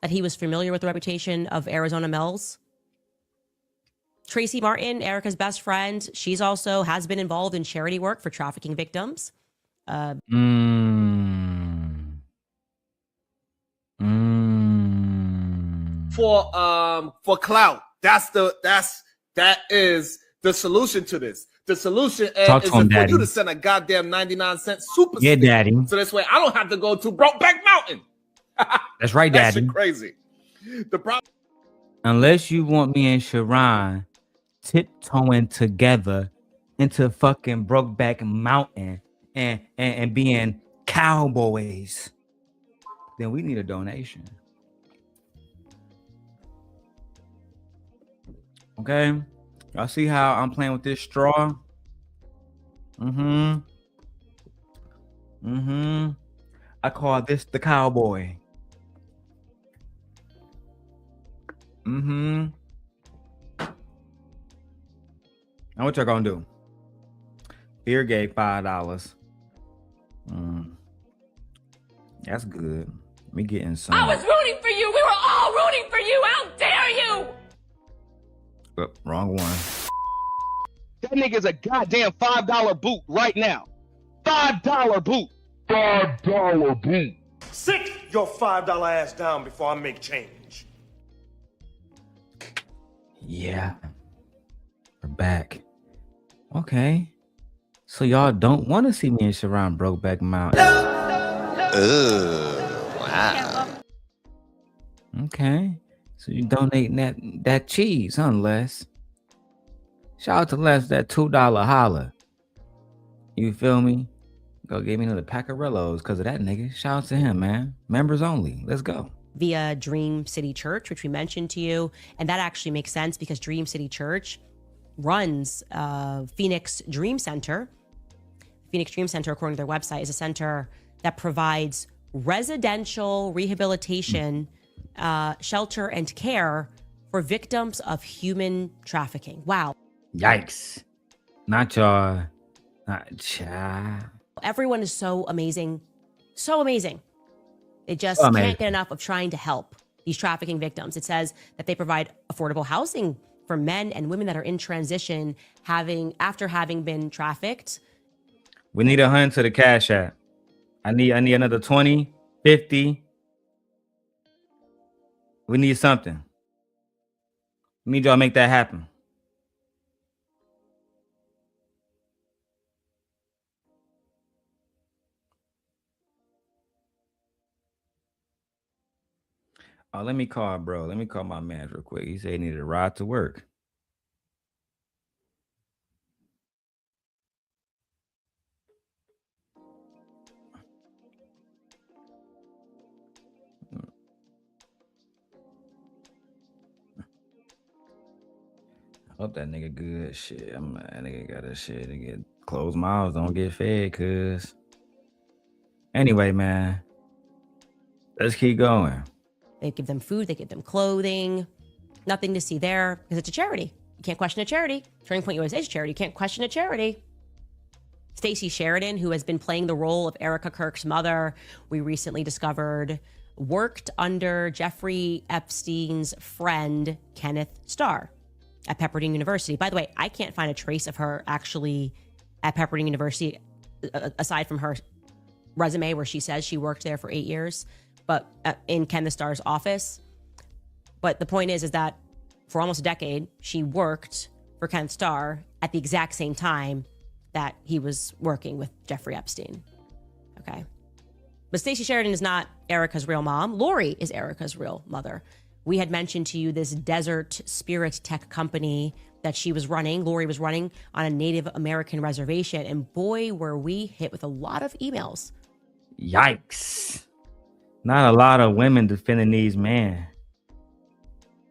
that he was familiar with the reputation of Arizona Mills. Tracy Martin, Erika's best friend, she's also has been involved in charity work for trafficking victims. For clout. That is the solution to this. The solution is for you to send a goddamn 99-cent super sticker. Daddy. So this way I don't have to go to Brokeback Mountain. That's right, Daddy. That's crazy. The problem. Unless you want me and Sharon tiptoeing together into fucking Brokeback Mountain and being cowboys, then we need a donation. Okay, y'all see how I'm playing with this straw? I call this the cowboy. Now what y'all gonna do? Beer gave $5. That's good. Me getting some. I was rooting for you. We were all rooting for you. How dare you? Oh, wrong one. That nigga's a goddamn $5 boot right now. $5 boot. $5 boot. Sit your $5 ass down before I make change. Yeah. We're back. Okay. So y'all don't want to see me and Sharon Brokeback Mountain. Wow. Okay. So you donating that cheese, huh, Les? Shout out to Les, that $2 holla. You feel me? Go give me another pack of Rellos because of that nigga. Shout out to him, man. Members only. Let's go. Via Dream City Church, which we mentioned to you. And that actually makes sense because Dream City Church runs Phoenix Dream Center. Phoenix Dream Center, according to their website, is a center that provides residential rehabilitation, shelter, and care for victims of human trafficking. Wow. Yikes. Not y'all. Not y'all. Everyone is so amazing. So amazing. They just can't get enough of trying to help these trafficking victims. It says that they provide affordable housing for men and women that are in transition after having been trafficked. We need 100 to the cash app. I need another 20, 50. We need something. We need y'all to make that happen. Oh, let me call my man real quick. He said he needed a ride to work. I hope that nigga good. Shit, that nigga got a shit to get closed mouths, don't get fed, cuz. Anyway, man, let's keep going. They give them food, they give them clothing. Nothing to see there because it's a charity. You can't question a charity. Turning Point USA is a charity. You can't question a charity. Stacey Sheridan, who has been playing the role of Erika Kirk's mother, we recently discovered worked under Jeffrey Epstein's friend, Kenneth Starr, at Pepperdine University. By the way, I can't find a trace of her actually at Pepperdine University, aside from her resume where she says she worked there for 8 years, but in Kenneth Starr's office. But the point is that for almost a decade, she worked for Kenneth Starr at the exact same time that he was working with Jeffrey Epstein. Okay. But Stacey Sheridan is not Erika's real mom. Lori is Erika's real mother. We had mentioned to you this desert spirit tech company that she was running, Lori was running on a Native American reservation. And boy, were we hit with a lot of emails. Yikes. Not a lot of women defending these men.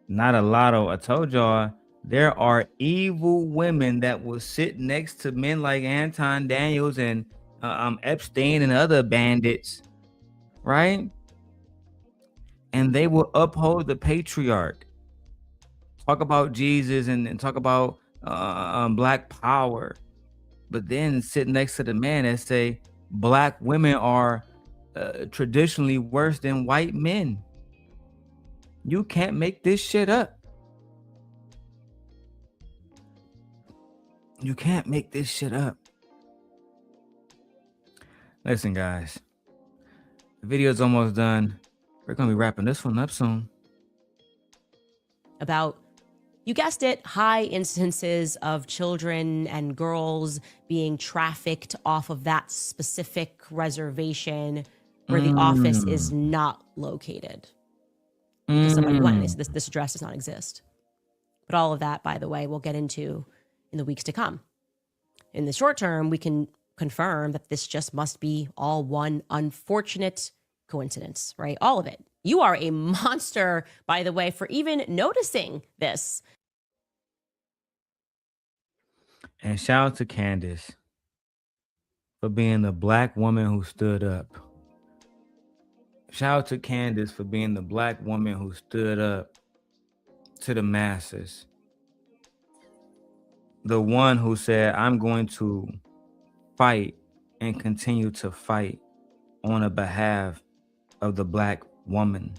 Not a lot of, I told y'all, there are evil women that will sit next to men like Anton Daniels and Epstein and other bandits, right? And they will uphold the patriarch, talk about Jesus and talk about black power, but then sit next to the man and say black women are traditionally worse than white men. You can't make this shit up. You can't make this shit up. Listen, guys, the video's almost done. We're gonna be wrapping this one up soon. About, you guessed it, high instances of children and girls being trafficked off of that specific reservation where the office is not located. Because somebody went and they said this address does not exist. But all of that, by the way, we'll get into in the weeks to come. In the short term, we can confirm that this just must be all one unfortunate coincidence, right? All of it. You are a monster, by the way, for even noticing this. And shout out to Candace for being the black woman who stood up. Shout out to Candace for being the black woman who stood up to the masses. The one who said, I'm going to fight and continue to fight on the behalf of the black woman.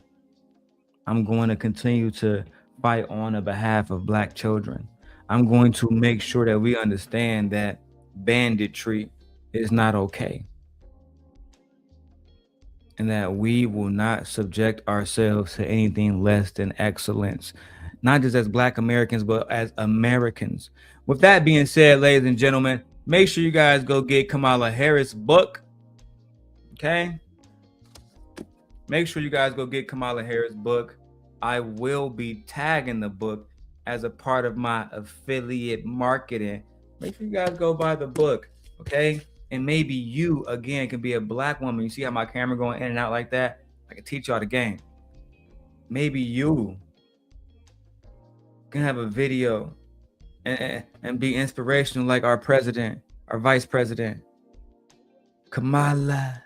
I'm going to continue to fight on the behalf of black children. I'm going to make sure that we understand that banditry is not okay. And that we will not subject ourselves to anything less than excellence, not just as black Americans, but as Americans. With that being said, ladies and gentlemen, make sure you guys go get Kamala Harris' book. Okay? Make sure you guys go get Kamala Harris' book. I will be tagging the book as a part of my affiliate marketing. Make sure you guys go buy the book, okay? And maybe you, again, can be a black woman. You see how my camera going in and out like that? I can teach y'all the game. Maybe you can have a video and be inspirational like our president, our vice president, Kamala.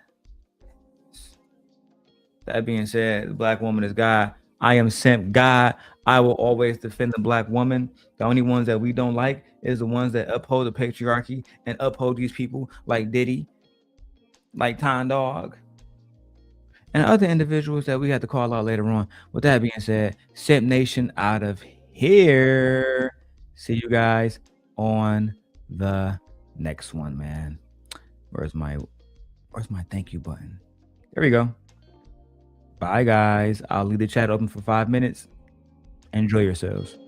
That being said, the black woman is God. I am Simp God. I will always defend the black woman. The only ones that we don't like is the ones that uphold the patriarchy and uphold these people like Diddy, like Tom Dog, and other individuals that we have to call out later on. With that being said, Simp Nation out of here. See you guys on the next one, man. Where's my thank you button? There we go. Bye, guys. I'll leave the chat open for 5 minutes. Enjoy yourselves.